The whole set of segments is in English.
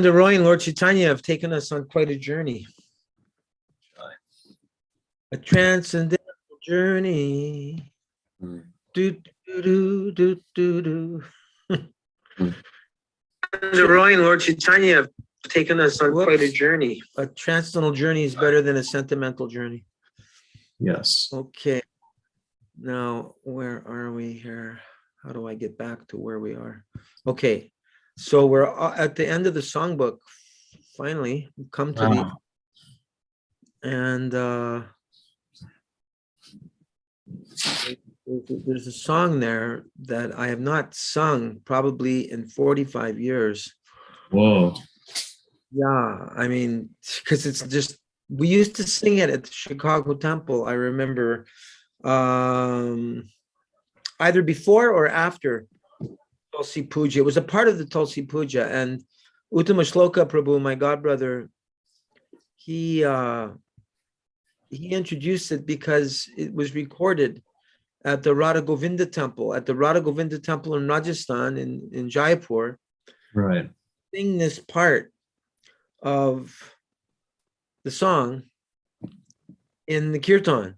The Roy and Lord Chaitanya have taken us on quite a journey. A transcendental journey. Do, do, do, do, do. The Roy and Lord Chaitanya have taken us on quite a journey. A transcendental journey is better than a sentimental journey. Yes. Okay. Now, where are we here? How do I get back to where we are? Okay. So we're at the end of the songbook. Finally, we've come to the and there's a song there that I have not sung probably in 45 years. Whoa. Yeah, I mean, because it's just, we used to sing it at the Chicago Temple. I remember either before or after Tulsi Puja. It was a part of the Tulsi Puja, and Uttama Shloka Prabhu, my godbrother, he introduced it because it was recorded at the Radha Govinda temple, in Rajasthan, in Jaipur. Right. Sing this part of the song in the kirtan.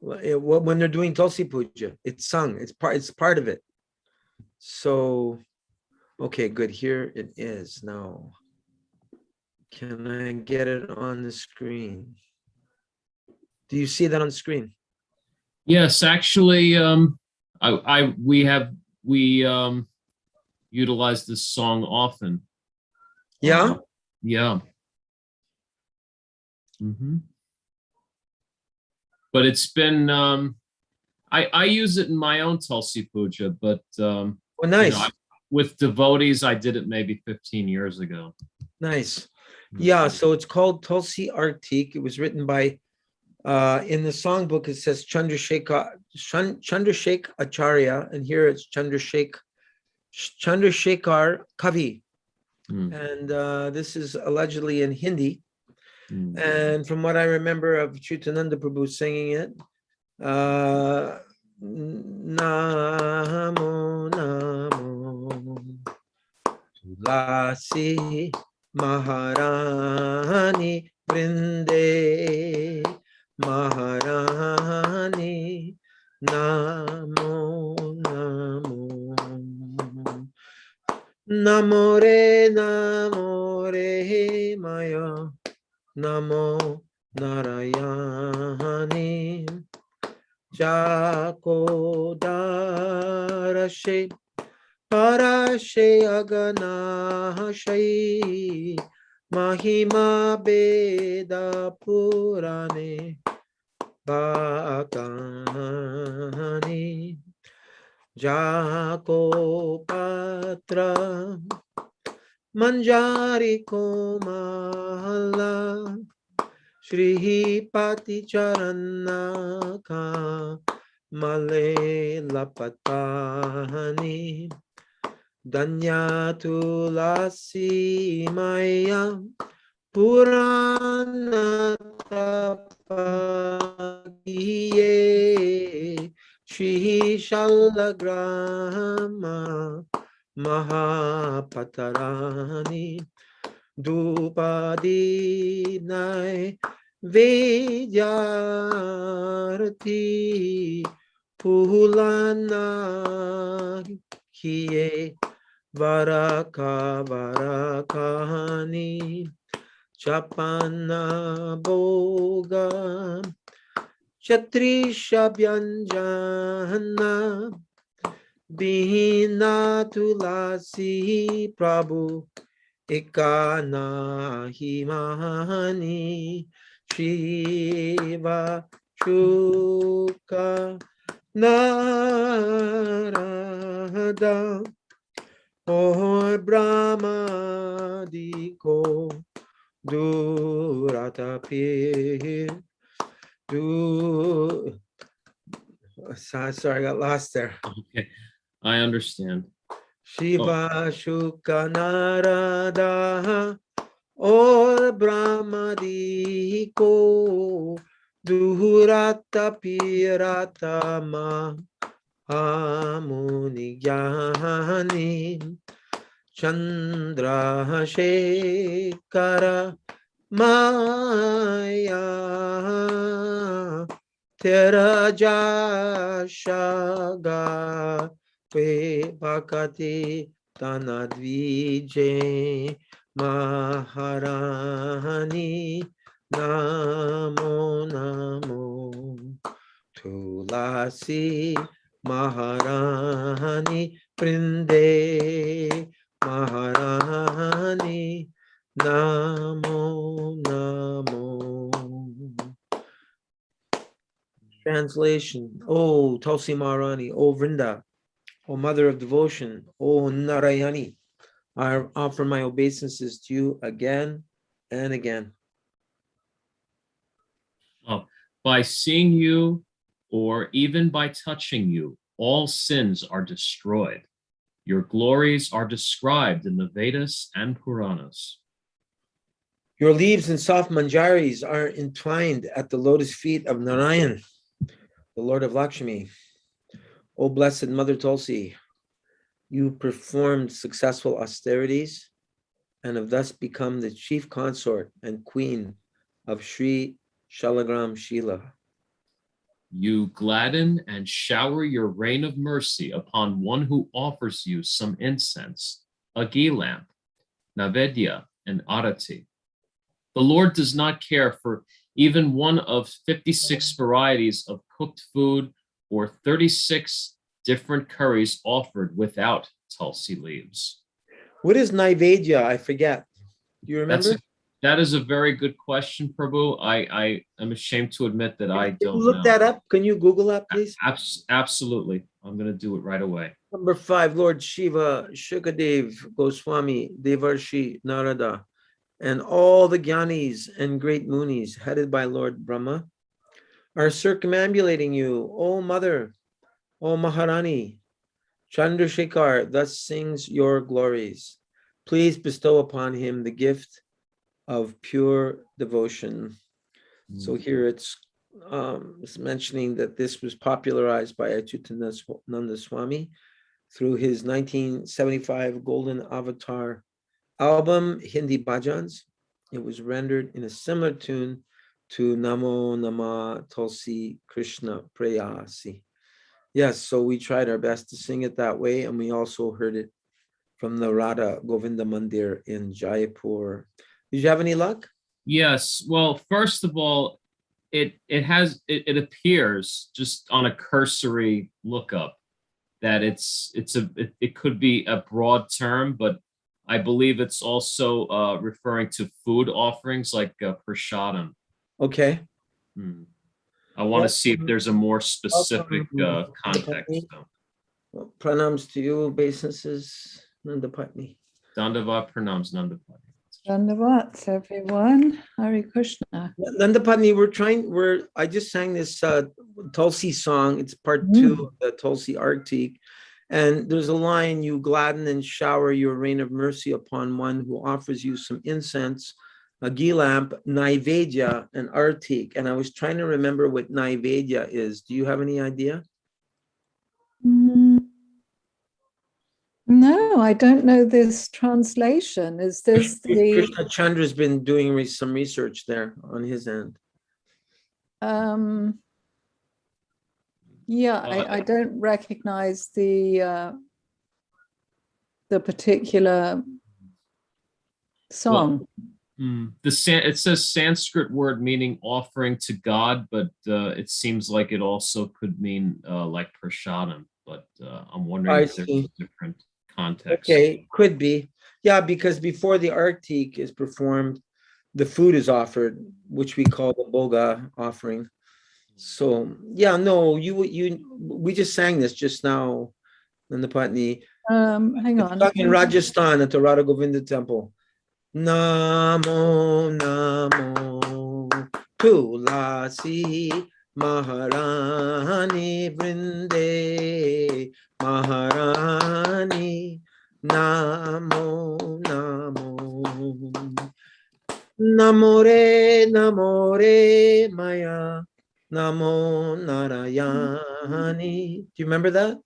When they're doing Tulsi Puja, it's sung. It's part of it. So, okay, good. Here it is now. Can I get it on the screen? Do you see that on the screen? Yes, actually, we utilize this song often. Yeah. Yeah. But it's been I use it in my own Tulsi Puja, but oh, nice. You know, with devotees, I did it maybe 15 years ago. Nice. Yeah, so it's called Tulsi Artik. It was written by in the songbook, it says Chandrasekhar Acharya, and here it's Chandrasekhar Kavi. And this is allegedly in Hindi. And from what I remember of Chutananda Prabhu singing it, Namo Namo Tulasi Maharani Brinde Maharani Namo Namo Namo Re Maya Namo Narayani Jakodarashe Parashe Aganahashe Mahima Beda Purane Bhakani Jakopatra Manjari Komala Shri Pati Charanaka Male Lapatani Danya Tulasi Maya Purana Tapagiye Shri Shalagrama Mahapatarani Dupadinai Vidyarthi Pulana Kiye Varakani Chapana Boga Chatrisha Byanjana Bihina Tulasi Prabhu Ekana Himani Shiva Chuka Narada Or Brahmadiko Duratapir Sorry, I got lost there. Okay, I understand. Shiva Shuka Narada Or Brahmadiko Durata Piratama Amuni Gyani Chandra Shekara Maya Tera Jashaga Pe Bhakati Tanadvije Maharani Namo Namo Tulasi Maharani Prinde Maharani Namo Namo. Translation. Oh, Tulsi Maharani, oh Vrinda, oh Mother of Devotion, oh Narayani, I offer my obeisances to you again and again. By seeing you or even by touching you, all sins are destroyed. Your glories are described in the Vedas and Puranas. Your leaves and soft manjaris are entwined at the lotus feet of Narayan, the Lord of Lakshmi. O blessed Mother Tulsi, you performed successful austerities and have thus become the chief consort and queen of Sri Shalagram Shila. You gladden and shower your rain of mercy upon one who offers you some incense, a ghee lamp, navedya, and arati. The Lord does not care for even one of 56 varieties of cooked food or 36 different curries offered without tulsi leaves. What is Naivedya? I forget. Do you remember? That is a very good question, Prabhu. I am ashamed to admit that I don't know. Look that up. Can you Google that, please? Absolutely. I'm going to do it right away. Number 5, Lord Shiva, Shukadev, Goswami, Devarshi, Narada, and all the Gyanis and great Munis headed by Lord Brahma are circumambulating you, O Mother, O Maharani. Chandrasekhar thus sings your glories. Please bestow upon him the gift of pure devotion. So here it's mentioning that this was popularized by Achyutananda Swami through his 1975 Golden Avatar album, Hindi Bhajans. It was rendered in a similar tune to Namo Nama Tulsi Krishna Prayasi. Yes, so we tried our best to sing it that way, and we also heard it from the Radha Govinda Mandir in Jaipur. Did you have any luck? Yes. Well, first of all, it appears just on a cursory lookup that it could be a broad term, but I believe it's also referring to food offerings like prasadam. Okay. I want to see if there's a more specific context. Well, pranams to you, obeisances, Nandapatni. Dandavat pranams, Nandapatni. Dandavat, everyone. Hare Krishna. Nandapatni, I just sang this Tulsi song. It's part 2 of the Tulsi Artik. And there's a line, you gladden and shower your rain of mercy upon one who offers you some incense, a ghee lamp, Naivedya, and Artik. And I was trying to remember what Naivedya is. Do you have any idea? No, I don't know this translation. Is this the... Krishna Chandra's been doing some research there on his end. Yeah, I don't recognize the particular song. Well, it says Sanskrit word meaning offering to God, but it seems like it also could mean like prasadam. But I'm wondering if there's a different context. Okay, could be. Yeah, because before the Artik is performed, the food is offered, which we call the Boga offering. So yeah, no, we just sang this just now in the Patni. Hang on. In Rajasthan at the Radha Govinda temple. Namo Namo Tulasi Maharani Vrinde Maharani Namo Namo Namore Maya Namo Narayani. Do you remember that?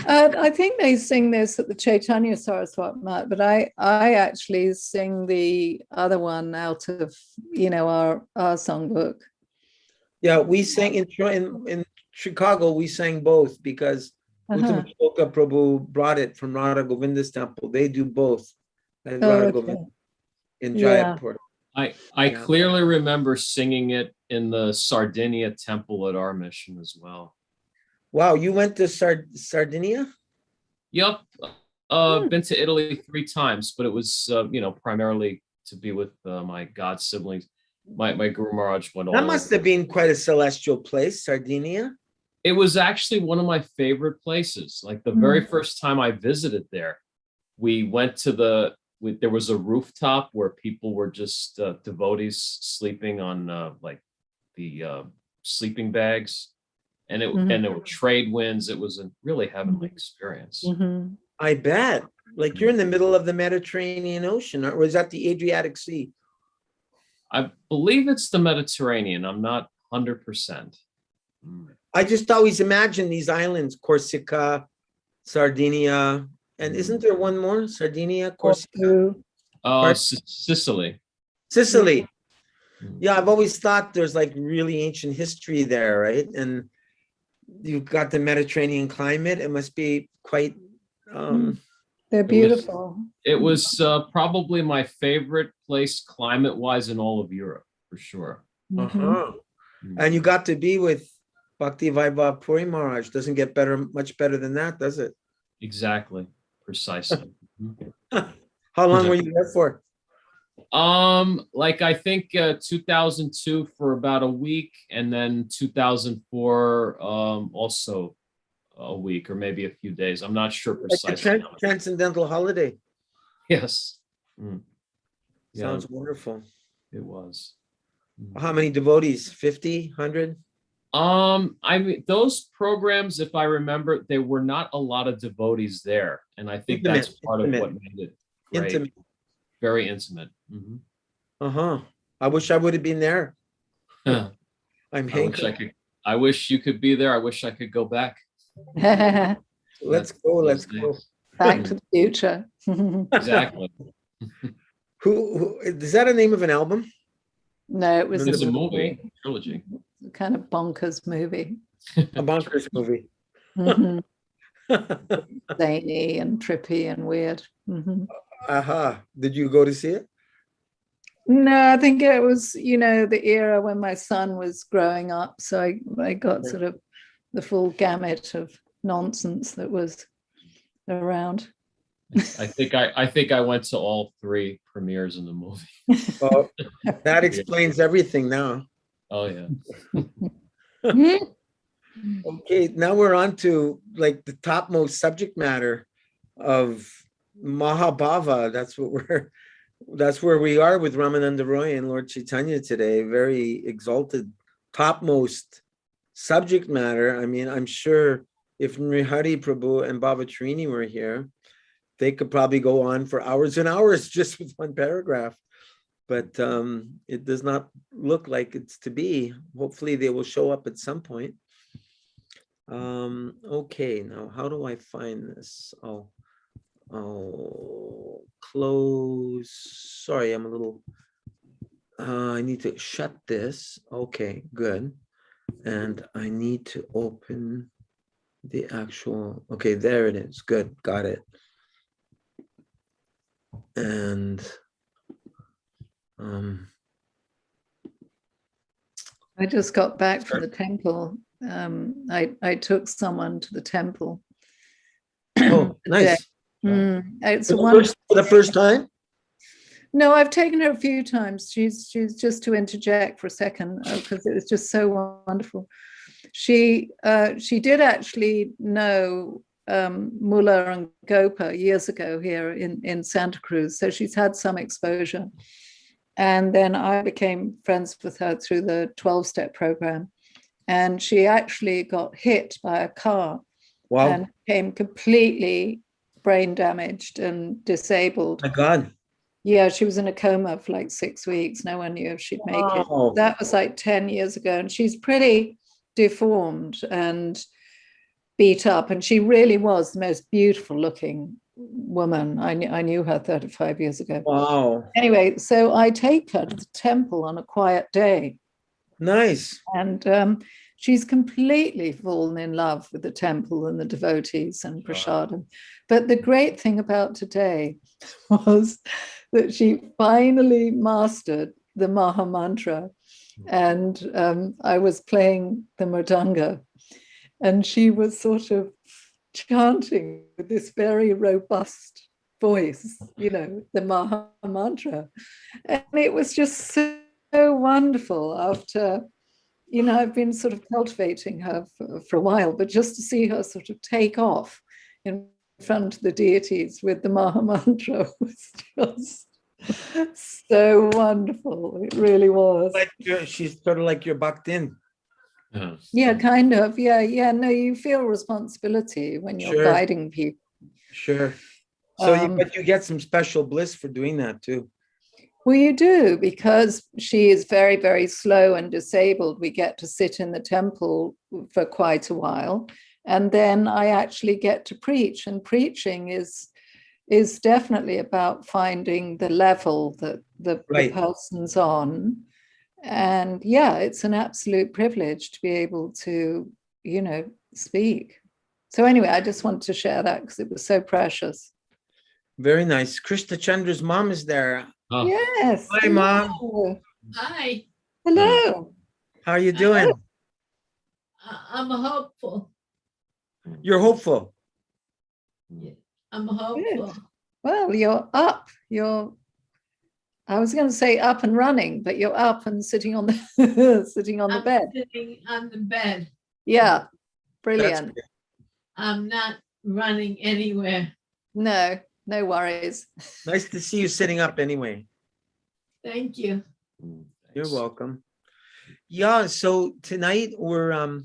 I think they sing this at the Chaitanya Saraswat Mat, but I actually sing the other one out of, our songbook. Yeah, we sang in Chicago, we sang both because Uttama Shloka Prabhu brought it from Radha Govinda's temple. They do both at Radha Govinda in Jaipur. I clearly remember singing it in the Sardinia temple at our mission as well. Wow, you went to Sardinia? Yep. Been to Italy 3 times, but it was, primarily to be with my god siblings. My Guru Maharaj went all That must have been quite a celestial place, Sardinia. It was actually one of my favorite places. Like the very first time I visited there, we went to there was a rooftop where people were just devotees sleeping on the sleeping bags. And there were trade winds. It was a really heavenly experience. I bet. Like you're in the middle of the Mediterranean Ocean, or is that the Adriatic Sea? I believe it's the Mediterranean. I'm not 100%. I just always imagine these islands, Corsica, Sardinia, and isn't there one more? Sardinia, Corsica? Sicily. Sicily. Yeah, I've always thought there's like really ancient history there, right? And you've got the Mediterranean climate. It must be quite they're beautiful. It was probably my favorite place climate-wise in all of Europe, for sure. And you got to be with Bhakti Vaibhav Puri Maharaj. Doesn't get much better than that, does it? Exactly, precisely. How long were you there for? I think 2002 for about a week, and then 2004 also a week or maybe a few days. I'm not sure precisely. Like a transcendental holiday. Yes. Sounds wonderful. It was. How many devotees? 50, 100? I mean, those programs, if I remember, there were not a lot of devotees there, and I think that's part of what made it great. Intimate. Very intimate. I wish I would have been there. I wish you could be there. I wish I could go back. Let's go. Back to the future. Exactly. Who is that? A name of an album? No, it was a movie trilogy. Kind of bonkers movie. A bonkers movie. Zany and trippy and weird. Did you go to see it? No, I think it was, the era when my son was growing up. So I got sort of the full gamut of nonsense that was around. I think I went to all 3 premieres in the movie. Well, that explains everything now. Oh yeah. Okay, now we're on to like the topmost subject matter of Mahabhava. That's where we are with Ramananda Roy and Lord Chaitanya today. Very exalted, topmost subject matter. I mean, I'm sure if Nrihari Prabhu and Bhavatarini were here, they could probably go on for hours and hours just with one paragraph. But it does not look like it's to be. Hopefully they will show up at some point. Okay, now how do I find this? Oh, close. Sorry, I'm a little, I need to shut this. Okay, good. And I need to open the actual, okay, there it is. Good, got it. And I just got back from the temple. I took someone to the temple. Oh, nice. It's for the first time? No, I've taken her a few times. She's just to interject for a second because it was just so wonderful. She did actually know Mullah and Gopa years ago here in Santa Cruz, so she's had some exposure. And then I became friends with her through the 12-step program, and she actually got hit by a car. Wow. And became completely brain damaged and disabled. My God. Yeah, she was in a coma for like 6 weeks. No one knew if she'd make it. That was like 10 years ago, and she's pretty deformed. And beat up, and she really was the most beautiful looking woman. I knew her 35 years ago. Wow. Anyway, so I take her to the temple on a quiet day, Nice. and she's completely fallen in love with the temple and the devotees and prasadam. But the great thing about today was that she finally mastered the Maha Mantra, and I was playing the mridanga, and she was sort of chanting with this very robust voice, the Maha Mantra. And it was just so wonderful after, I've been sort of cultivating her for a while, but just to see her sort of take off in front of the deities with the Maha Mantra was just so wonderful. It really was. She's sort of like your Bhaktin. Yeah, kind of. Yeah. No, you feel responsibility when you're guiding people. Sure. So, but you get some special bliss for doing that too. Well, you do, because she is very, very slow and disabled. We get to sit in the temple for quite a while, and then I actually get to preach. And preaching is definitely about finding the level that the person's on. And yeah, it's an absolute privilege to be able to, speak. So anyway, I just wanted to share that because it was so precious. Very nice. Krishna Chandra's mom is there. Oh. Yes. Hi, Mom. Hi. Hello. How are you doing? I'm hopeful. You're hopeful. I'm hopeful. Good. Well, you're up. I was going to say up and running, but you're up and sitting on the sitting on the bed. Sitting on the bed. Yeah. Brilliant. That's I'm not running anywhere. No worries. nice to see you sitting up anyway. Thank you. You're welcome. Yeah, so tonight we're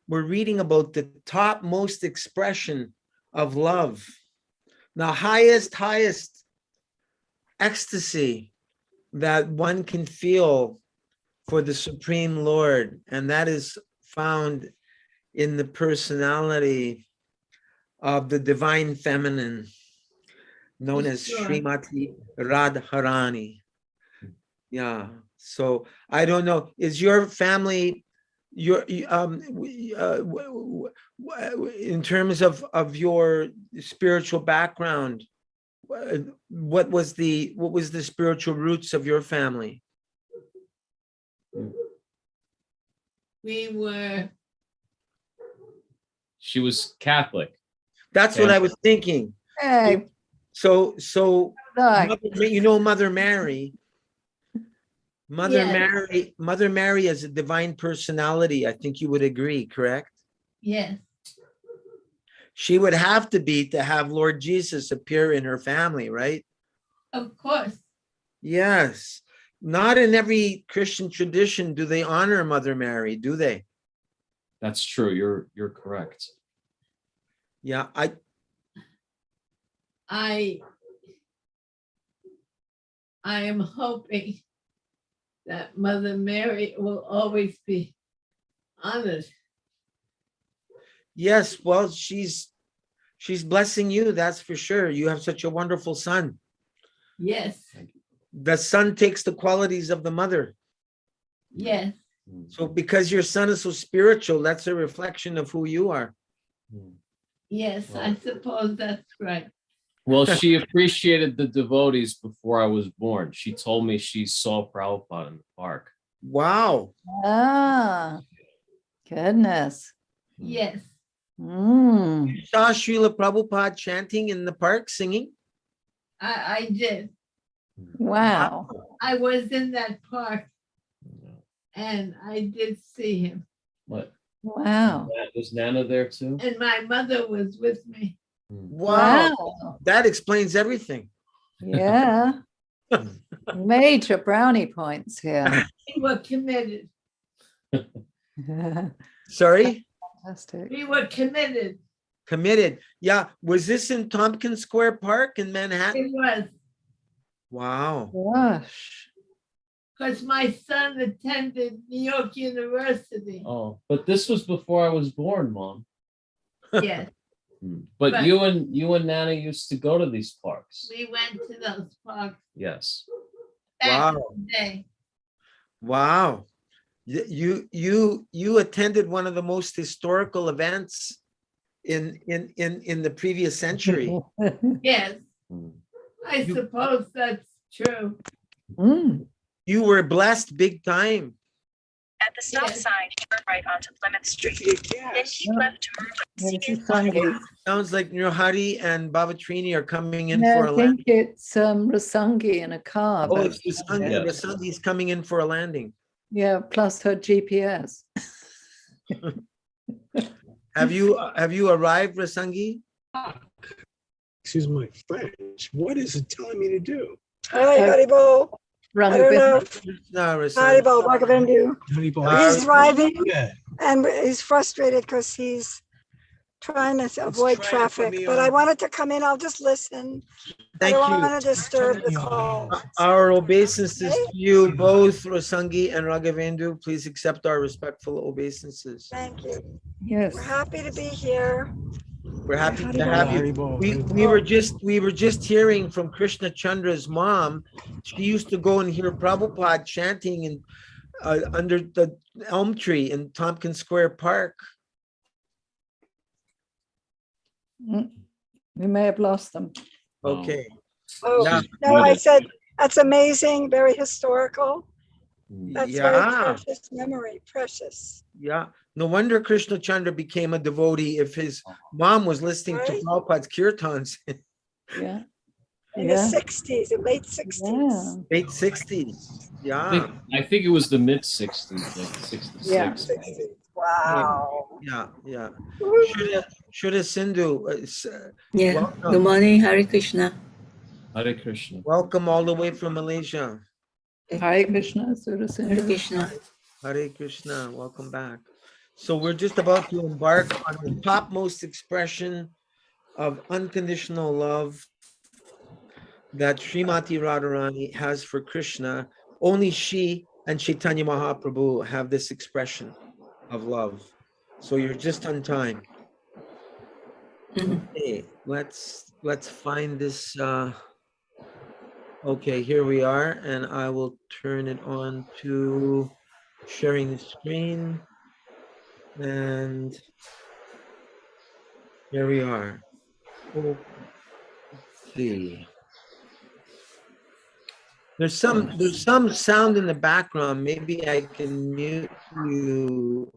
reading about the topmost expression of love, the highest ecstasy that one can feel for the Supreme Lord, and that is found in the personality of the divine feminine, known as Srimati Radharani. Yeah. So I don't know. Is your family in terms of your spiritual background? What was the spiritual roots of your family? She was Catholic. That's what I was thinking. Hey. So Hi. Mother Mary. Mother Mary is a divine personality. I think you would agree, correct? Yes. She would have to have Lord Jesus appear in her family, right? Of course. Yes. Not in every Christian tradition do they honor Mother Mary, do they? That's true. You're correct. Yeah, I am hoping that Mother Mary will always be honored. yes, well, she's blessing you, that's for sure. You have such a wonderful son. Yes. The son takes the qualities of the mother. Yes. So because your son is so spiritual, that's a reflection of who you are. Yes, I suppose that's right. Well, she appreciated the devotees before I was born. She told me she saw Prabhupada in the park. Wow. Ah, goodness. Yes. You saw Srila Prabhupada chanting in the park, singing? I did. Wow. I was in that park and I did see him. What? Wow. Was Nana there too? And my mother was with me. Wow. That explains everything. Yeah. Major brownie points here. We were committed. Sorry? Fantastic. We were committed. Committed. Yeah. Was this in Tompkins Square Park in Manhattan? It was. Wow. Gosh. Because my son attended New York University. Oh, but this was before I was born, Mom. Yes, But But- you and Nana used to go to these parks. we went to those parks Yes. back in Wow. the day. Wow. You attended one of the most historical events in the previous century. Yes, Mm. I You- suppose that's true. Mm. You were blessed big time. At the stop Yes. sign, turn right onto Plymouth Street. Then keep Yeah. left to There's Merlin. a Sangi. Sounds like Nirhari and Bavatrini are coming in No, for I a think landing. it's Rasangi in a car. Oh, but- it's Rasangi. Yes. Rasangi's coming in for a landing. Yeah, plus her GPS. Have you arrived, Rasangi? Excuse my French. What is it telling me to do? Hi, Haribo. I don't know if No, Rasangi. Haribo Raghavendu. Honey boy. He's driving Yeah. and he's frustrated because he's trying to avoid trying to put traffic. me But I on. wanted to come in. I'll just listen. I Thank don't you. want to disturb the Turn me on. call. Our obeisances Okay. to you both, Rasangi and Raghavendu. Please accept our respectful obeisances. Thank you. Yes. We're happy to be here. We're happy to Haribo. have you. Haribo, We Haribo. were just hearing from Krishna Chandra's mom. She used to go and hear Prabhupada chanting in under the elm tree in Tompkins Square Park. Mm. We may have lost them. Okay. Oh, Yeah. no, I muted. said, that's amazing, very historical. Mm. That's very Yeah. precious memory, precious. Yeah. No wonder Krishna Chandra became a devotee if his mom was listening to Right. Prabhupada's kirtans in Yeah. In the Yeah. 60s, the late 60s. Yeah. late 60s. Yeah. I think it was the mid 60s, like 66. Yeah. 60s. Wow. Yeah. Woo. Shura Sindhu, Yeah. welcome. Good morning, Hare Krishna. Hare Krishna. Welcome all the way from Malaysia. Hare Krishna, Sura Hare Sindhu. Krishna. Hare Krishna, welcome back. So we're just about to embark on the topmost expression of unconditional love that Srimati Radharani has for Krishna. Only she and Chaitanya Mahaprabhu have this expression of love. So you're just on time. Mhm. Okay, let's find this. Okay, here we are, and I will turn it on to sharing the screen. And here we are. Okay. There's some sound in the background. Maybe I can mute you,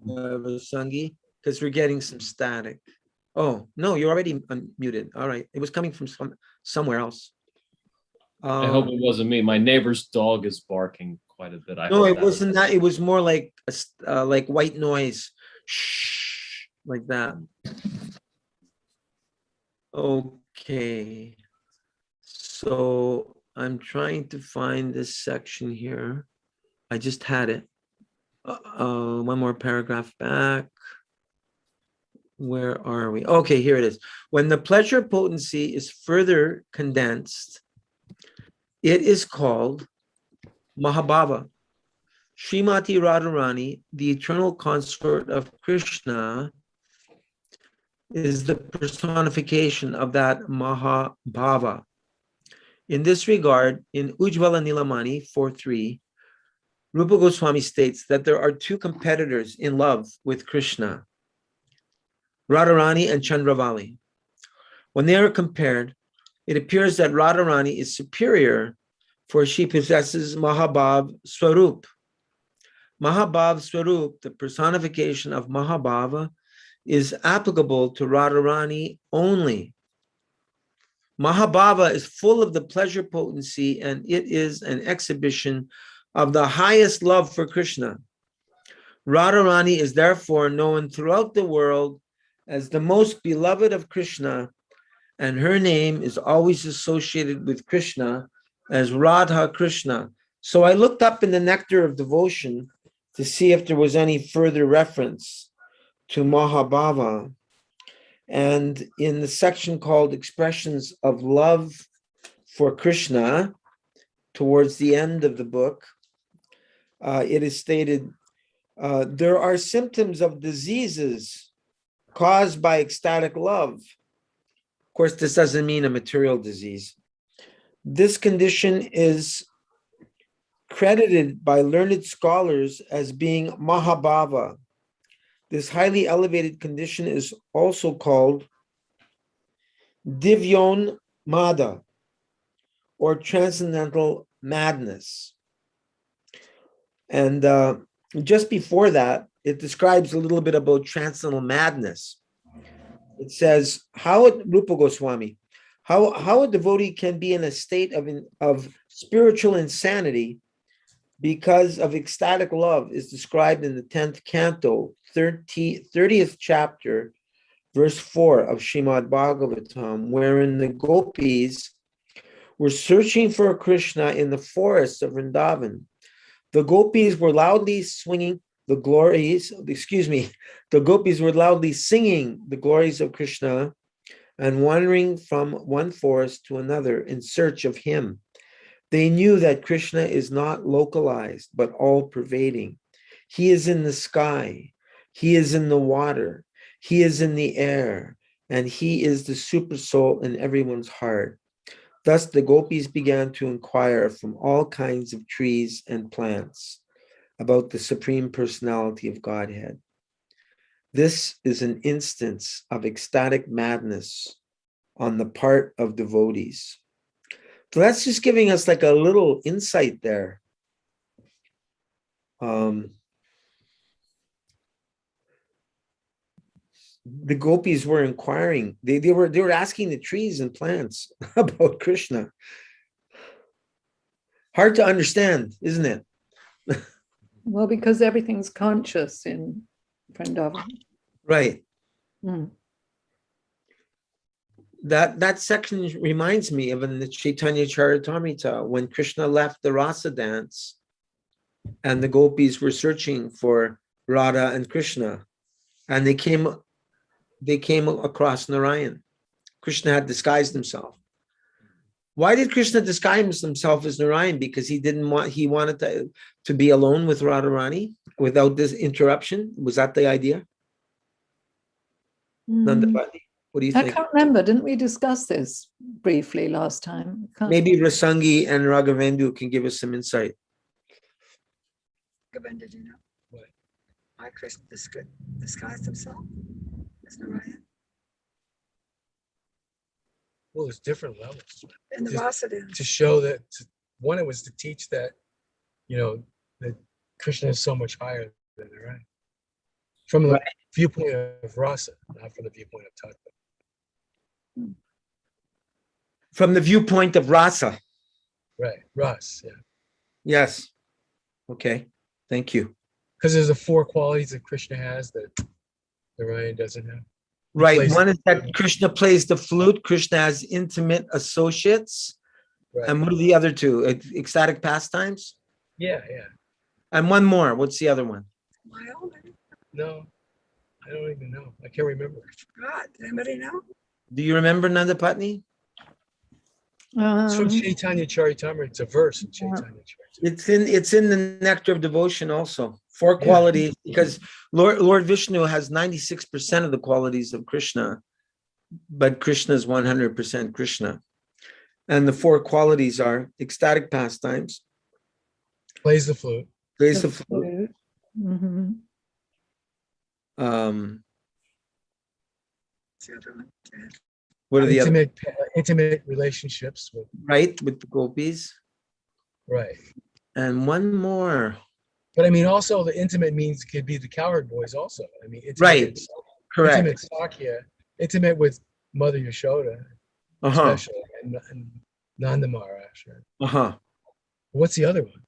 Vasangi, because we're getting some static. Oh, no, you're already unmuted. All right. It was coming from somewhere else. I hope it wasn't me. My neighbor's dog is barking quite a bit. I No, hope it that wasn't that. It was more like like white noise. Shh, like that. Okay. So I'm trying to find this section here. I just had it. One more paragraph back. Where are we? Okay, here it is. When the pleasure potency is further condensed, it is called Mahabhava. Srimati Radharani, the eternal consort of Krishna, is the personification of that Mahabhava. In this regard, in Ujjvala Nilamani 4.3, Rupa Goswami states that there are two competitors in love with Krishna, Radharani and Chandravali. When they are compared, it appears that Radharani is superior, for she possesses Mahabhav Swarup. Mahabhav Swarup, the personification of Mahabhava, is applicable to Radharani only. Mahabhava is full of the pleasure potency, and it is an exhibition of the highest love for Krishna. Radharani is therefore known throughout the world as the most beloved of Krishna, and her name is always associated with Krishna as Radha Krishna. So I looked up in the Nectar of Devotion to see if there was any further reference to Mahabhava. And in the section called Expressions of Love for Krishna, towards the end of the book, it is stated, there are symptoms of diseases caused by ecstatic love. Of course, this doesn't mean a material disease. This condition is credited by learned scholars as being Mahabhava. This highly elevated condition is also called Divyon Mada, or transcendental madness. And just before that, it describes a little bit about transcendental madness. It says, Rupa Goswami, how a devotee can be in a state of spiritual insanity because of ecstatic love is described in the 10th canto, 30th chapter, verse 4 of Srimad Bhagavatam, wherein the Gopis were searching for Krishna in the forests of Vrindavan. The Gopis were loudly swinging the glories, the Gopis were loudly singing the glories of Krishna and wandering from one forest to another in search of him. They knew that Krishna is not localized, but all-pervading. He is in the sky, he is in the water, he is in the air, and he is the super soul in everyone's heart. Thus, the Gopis began to inquire from all kinds of trees and plants about the Supreme Personality of Godhead. This is an instance of ecstatic madness on the part of devotees. So that's just giving us like a little insight there. The Gopis were inquiring. They were asking the trees and plants about Krishna. Hard to understand, isn't it? Well, because everything's conscious in Vrindavan. Right. Mm. That section reminds me of in the Chaitanya Charitamrita when Krishna left the Rasa dance and the Gopis were searching for Radha and Krishna, and they came across Narayan. Krishna had disguised himself. Why did Krishna disguise himself as Narayan? Because he wanted to be alone with Radharani without this interruption. Was that the idea? Nandapati, what do you I think? can't remember. Didn't we discuss this briefly last time? Maybe Rasangi and Raghavendu can give us some insight. Govinda, did you know what? Why Krishna disguised himself as Narayan Well, there's different levels. in the Rasa dance? To show that, one, it was to teach that, that Krishna is so much higher than Narayan. From the viewpoint of Rasa, not from the viewpoint of Tattva. From the viewpoint of Rasa. Right, Ras, yeah. Yes. Okay, thank you. Because there's the 4 qualities that Krishna has that Narayan doesn't have. Right, one is that Krishna plays the flute. Krishna has intimate associates. Right. And what are the other 2? Ecstatic pastimes? Yeah. And one more. What's the other one? No, I don't even know. I can't remember. God, does anybody know? Do you remember Nandapatni? It's from Chaitanya Charitamrita. It's a verse in Chaitanya Charitamrita. It's in the Nectar of Devotion also. 4 qualities, because Lord Vishnu has 96% of the qualities of Krishna, but Krishna is 100% Krishna. And the 4 qualities are ecstatic pastimes. Plays the flute. Plays the flute. Mm-hmm. What are the other? Intimate relationships with. Right, with the Gopis. Right. And one more. But I mean, also the intimate means could be the cowherd boys also. I mean, right. Correct. Intimate Sakya, intimate with Mother Yashoda, especially, and Nanda Maharaj. Right? What's the other one?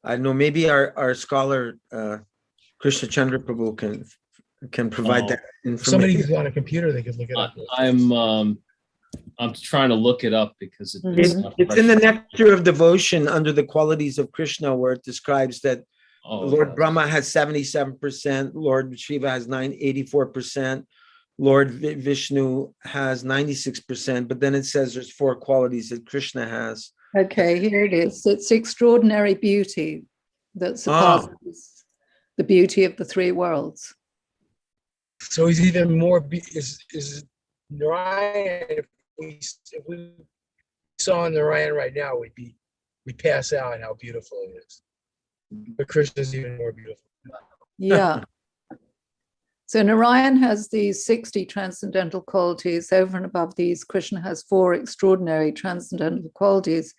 I don't know. Maybe our scholar Krishna Chandra Prabhu can provide that information. Somebody's on a computer, they could look it up. I'm trying to look it up because it's in the Nectar of Devotion under the qualities of Krishna, where it describes that Lord Brahma has 77%, Lord Shiva has 84%, Lord Vishnu has 96%, but then it says there's 4 qualities that Krishna has. Okay, here it is. It's extraordinary beauty. that surpasses the beauty of the three worlds. So he's even more, is Narayan, if we saw Narayan right now, we'd pass out how beautiful it is. But Krishna's even more beautiful. Yeah. So Narayan has these 60 transcendental qualities. Over and above these, Krishna has 4 extraordinary transcendental qualities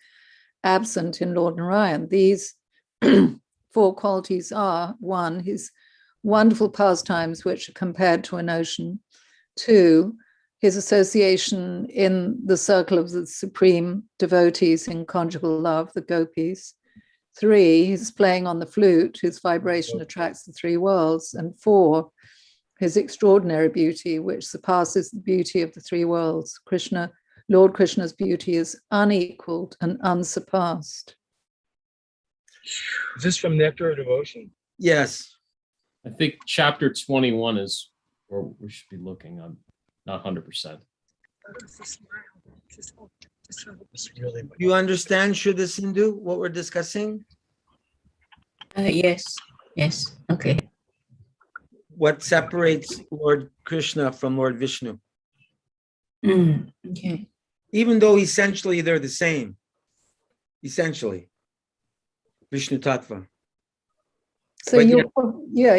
absent in Lord Narayan. These 4 qualities are: 1, his wonderful pastimes, which are compared to an ocean; 2, his association in the circle of the supreme devotees in conjugal love, the Gopis; 3, his playing on the flute, whose vibration attracts the 3 worlds; and 4, his extraordinary beauty, which surpasses the beauty of the 3 worlds. Lord Krishna's beauty is unequaled and unsurpassed. Is this from Nectar of Devotion? Yes. I think chapter 21 is where we should be looking. I'm not 100%. It's really You understand, Shuddha Sindhu, what we're discussing? Yes. Yes. Okay. What separates Lord Krishna from Lord Vishnu? Okay. Even though essentially they're the same. Essentially. Vishnu Tattva. So But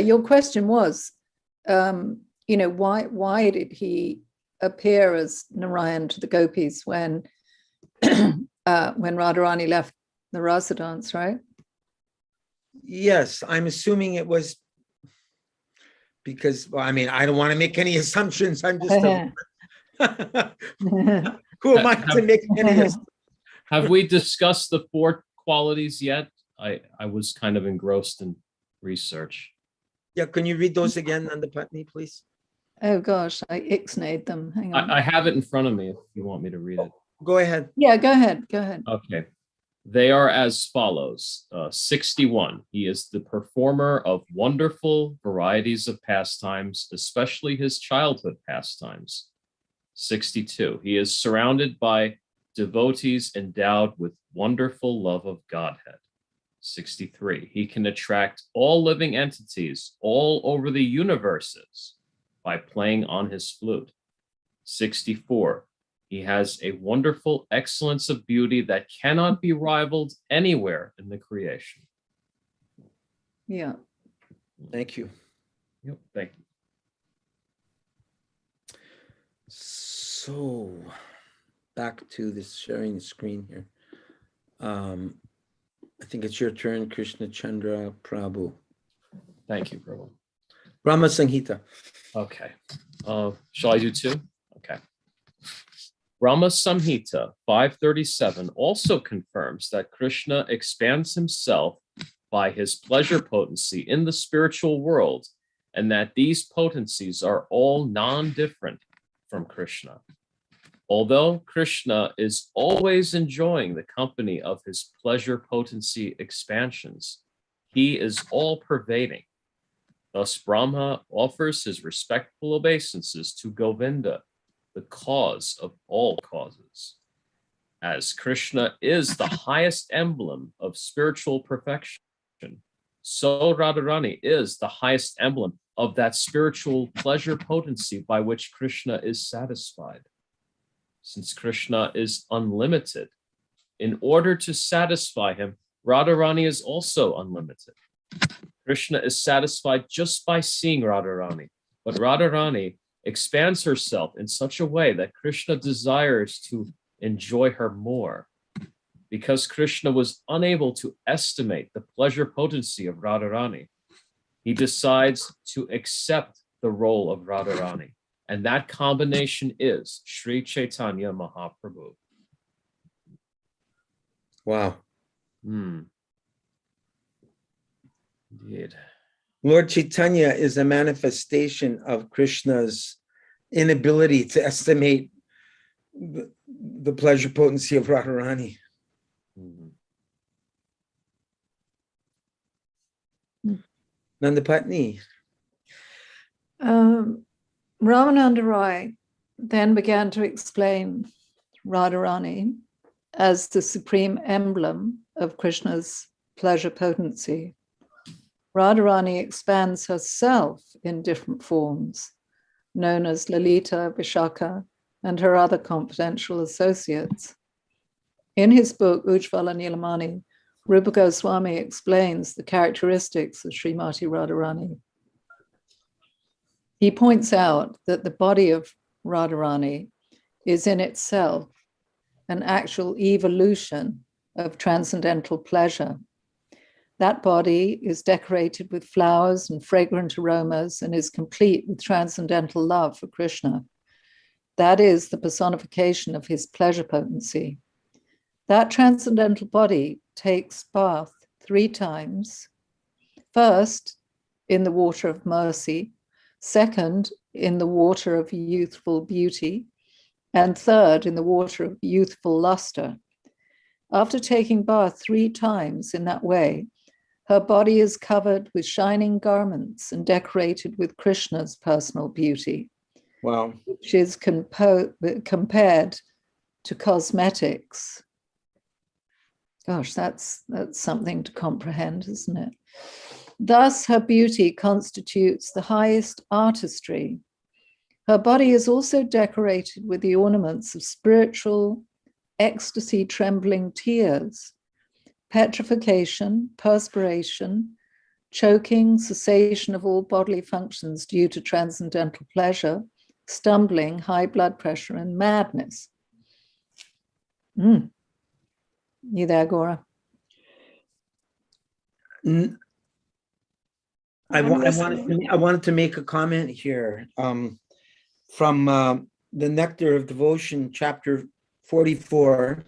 your question was, why did he appear as Narayan to the Gopis when Radharani left the rasa dance, right? Yes, I'm assuming it was because, I don't want to make any assumptions. I'm just who am I to make any assumptions? Have we discussed the 4 qualities yet? I was kind of engrossed in research. Yeah, can you read those again, Nandapatni, please? Oh gosh, I ixnayed them. Hang on. I have it in front of me if you want me to read it. Go ahead. Yeah, go ahead. Go ahead. Okay. They are as follows. 61. He is the performer of wonderful varieties of pastimes, especially his childhood pastimes. 62. He is surrounded by devotees endowed with wonderful love of Godhead. 63. He can attract all living entities all over the universes by playing on his flute. 64. He has a wonderful excellence of beauty that cannot be rivaled anywhere in the creation. Yeah. Thank you. Yep, thank you. So back to this sharing the screen here. I think it's your turn, Krishna Chandra Prabhu. Thank you, Prabhu. Brahma Sanghita. Okay. Shall I do 2? Okay. Brahma Samhita 537 also confirms that Krishna expands himself by his pleasure potency in the spiritual world, and that these potencies are all non-different from Krishna. Although Krishna is always enjoying the company of his pleasure potency expansions, he is all-pervading. Thus, Brahma offers his respectful obeisances to Govinda, the cause of all causes. As Krishna is the highest emblem of spiritual perfection, so Radharani is the highest emblem of that spiritual pleasure potency by which Krishna is satisfied. Since Krishna is unlimited, in order to satisfy him, Radharani is also unlimited. Krishna is satisfied just by seeing Radharani, but Radharani expands herself in such a way that Krishna desires to enjoy her more. Because Krishna was unable to estimate the pleasure potency of Radharani, he decides to accept the role of Radharani. And that combination is Sri Chaitanya Mahaprabhu. Wow. Indeed. Lord Chaitanya is a manifestation of Krishna's inability to estimate the pleasure potency of Radharani. Nandapatni. Ramananda Rai then began to explain Radharani as the supreme emblem of Krishna's pleasure potency. Radharani expands herself in different forms, known as Lalita, Vishaka, and her other confidential associates. In his book, Ujjvala Nilamani, Rupa Goswami explains the characteristics of Srimati Radharani. He points out that the body of Radharani is in itself an actual evolution of transcendental pleasure. That body is decorated with flowers and fragrant aromas and is complete with transcendental love for Krishna. That is the personification of his pleasure potency. That transcendental body takes bath 3 times. First, in the water of mercy. Second, in the water of youthful beauty. And third, in the water of youthful luster. After taking bath 3 times in that way, her body is covered with shining garments and decorated with Krishna's personal beauty. Wow. Which is compared to cosmetics. Gosh, that's something to comprehend, isn't it? Thus, her beauty constitutes the highest artistry. Her body is also decorated with the ornaments of spiritual, ecstasy-trembling tears, petrification, perspiration, choking, cessation of all bodily functions due to transcendental pleasure, stumbling, high blood pressure, and madness. You there, Gaura? I wanted to make a comment here from the Nectar of Devotion, chapter 44.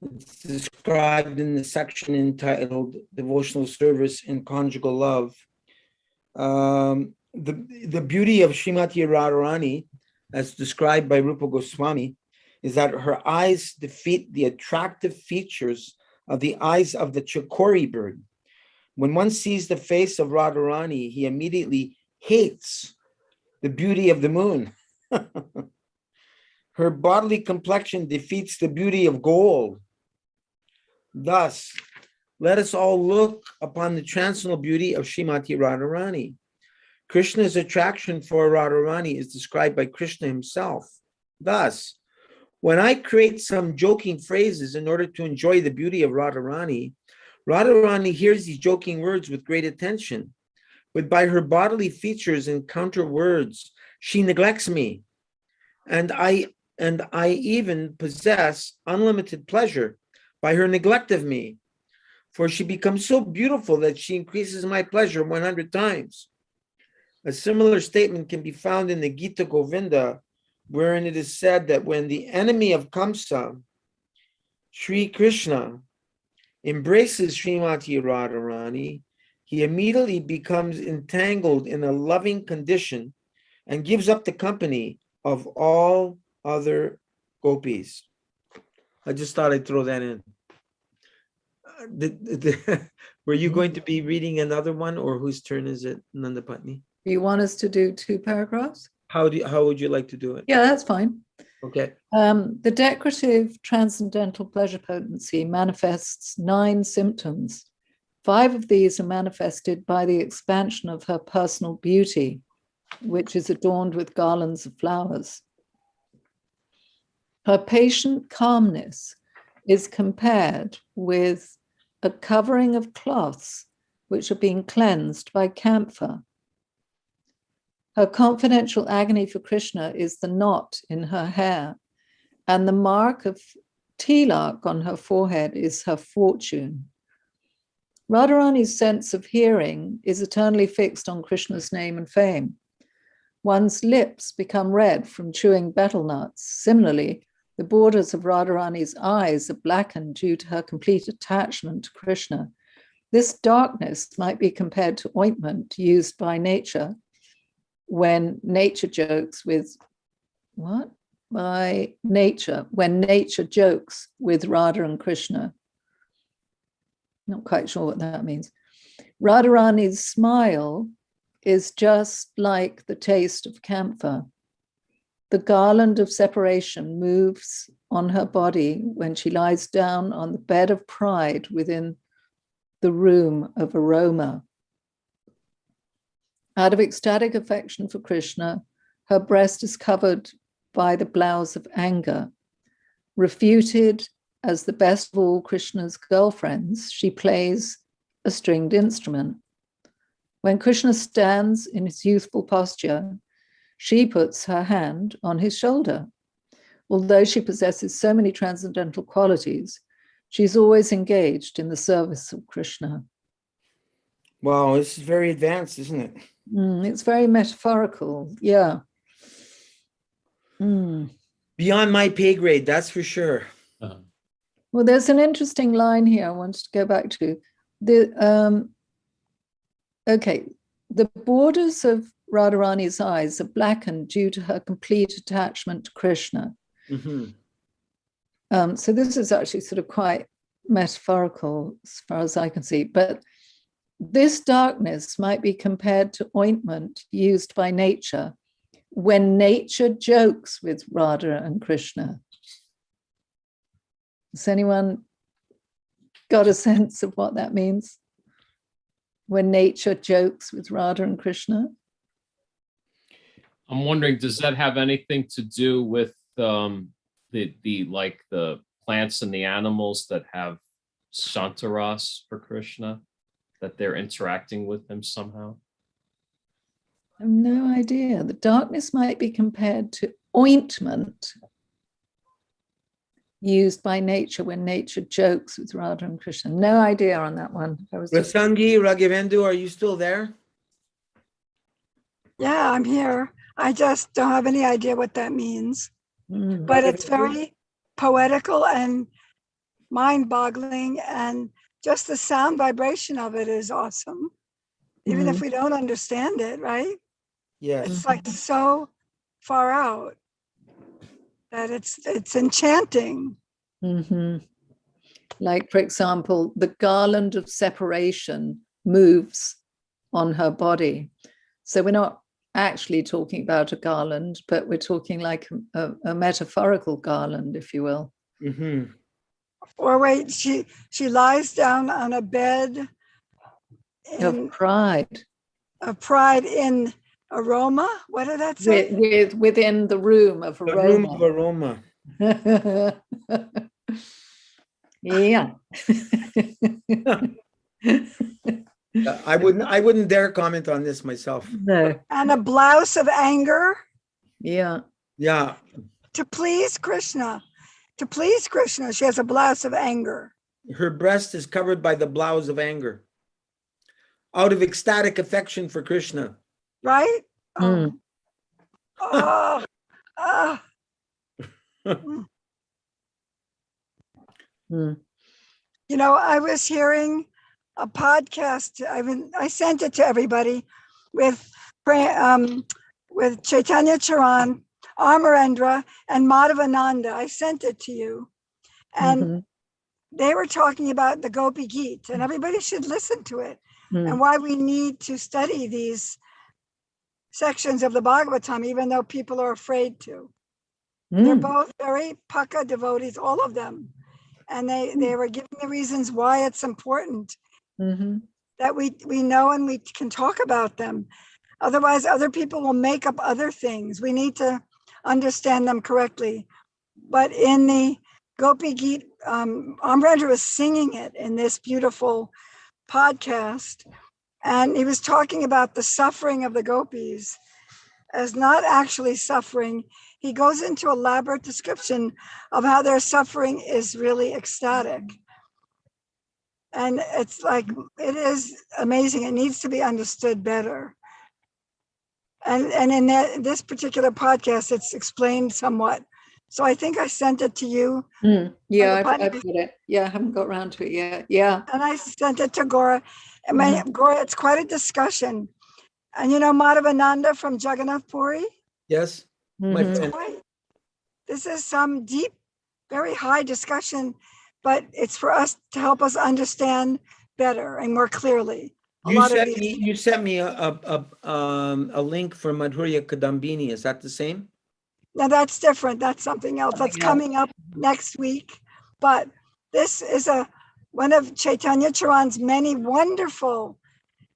It's described in the section entitled Devotional Service and Conjugal Love. The beauty of Srimati Radharani, as described by Rupa Goswami, is that her eyes defeat the attractive features of the eyes of the chakori bird. When one sees the face of Radharani, he immediately hates the beauty of the moon. Her bodily complexion defeats the beauty of gold. Thus, let us all look upon the transcendental beauty of Srimati Radharani. Krishna's attraction for Radharani is described by Krishna himself. Thus, when I create some joking phrases in order to enjoy the beauty of Radharani, Radharani hears these joking words with great attention, but by her bodily features and counter words, she neglects me, and I even possess unlimited pleasure by her neglect of me, for she becomes so beautiful that she increases my pleasure 100 times. A similar statement can be found in the Gita Govinda, wherein it is said that when the enemy of Kamsa, Sri Krishna, embraces Srimati Radharani, he immediately becomes entangled in a loving condition and gives up the company of all other gopis. I just thought I'd throw that in. Were you going to be reading another one, or whose turn is it, Nandapatni? Do you want us to do 2 paragraphs? How would you like to do it? Yeah, that's fine. Okay. The decorative transcendental pleasure potency manifests 9 symptoms. 5 of these are manifested by the expansion of her personal beauty, which is adorned with garlands of flowers. Her patient calmness is compared with a covering of cloths which are being cleansed by camphor. Her confidential agony for Krishna is the knot in her hair, and the mark of tilak on her forehead is her fortune. Radharani's sense of hearing is eternally fixed on Krishna's name and fame. One's lips become red from chewing betel nuts. Similarly, the borders of Radharani's eyes are blackened due to her complete attachment to Krishna. This darkness might be compared to ointment used by nature when nature jokes with when nature jokes with Radha and Krishna. Not quite sure what that means. Radharani's smile is just like the taste of camphor. The garland of separation moves on her body when she lies down on the bed of pride within the room of aroma. Out of ecstatic affection for Krishna, her breast is covered by the blouse of anger. Refuted as the best of all Krishna's girlfriends, she plays a stringed instrument. When Krishna stands in his youthful posture, she puts her hand on his shoulder. Although she possesses so many transcendental qualities, she's always engaged in the service of Krishna. Wow, this is very advanced, isn't it? It's very metaphorical, yeah. Beyond my pay grade, that's for sure. Well, there's an interesting line here I wanted to go back to. The borders of Radharani's eyes are blackened due to her complete attachment to Krishna. So this is actually sort of quite metaphorical as far as I can see. But this darkness might be compared to ointment used by nature when nature jokes with Radha and Krishna. Has anyone got a sense of what that means? When nature jokes with Radha and Krishna? I'm wondering, does that have anything to do with the plants and the animals that have Shantaras for Krishna, that they're interacting with him somehow? I have no idea. The darkness might be compared to ointment used by nature when nature jokes with Radha and Krishna. No idea on that one. Rasangi, Raghavendu, are you still there? Yeah, I'm here. I just don't have any idea what that means. But it's very poetical and mind-boggling, and just the sound vibration of it is awesome. Even if we don't understand it, right? Yes. It's like so far out that it's enchanting. Like, for example, the garland of separation moves on her body. So we're not actually talking about a garland, but we're talking like a metaphorical garland, if you will. Or wait, she lies down on a bed Of pride. Of pride in aroma. What did that say? Within the room of aroma. The room of aroma. Yeah. I wouldn't dare comment on this myself. No. And a blouse of anger. Yeah. Yeah. To please Krishna. To please Krishna, she has a blouse of anger. Her breast is covered by the blouse of anger. Out of ecstatic affection for Krishna. Right? Mm. You know, I was hearing a podcast. I sent it to everybody with Chaitanya Charan, Amarendra, and Madhavananda. I sent it to you, and they were talking about the Gopi Geet, and everybody should listen to it, and why we need to study these sections of the Bhagavatam, even though people are afraid to. They're both very Paka devotees, all of them. And they were giving the reasons why it's important that we know and we can talk about them. Otherwise, other people will make up other things. We need to understand them correctly. But in the Gopi Geet, Amrendra was singing it in this beautiful podcast. And he was talking about the suffering of the gopis as not actually suffering. He goes into elaborate description of how their suffering is really ecstatic. And it's like, it is amazing. It needs to be understood better. And in this particular podcast, it's explained somewhat. So I think I sent it to you. Yeah, I've got it. Yeah, I haven't got around to it yet. Yeah. And I sent it to Gaura. And Gaura, it's quite a discussion. And you know Madhavananda from Jagannath Puri? Yes. My friend. This is some deep, very high discussion, but it's for us to help us understand better and more clearly. You sent me a link for Madhurya Kadambini. Is that the same? Now that's different. That's something else. That's coming up next week. But this is one of Chaitanya Charan's many wonderful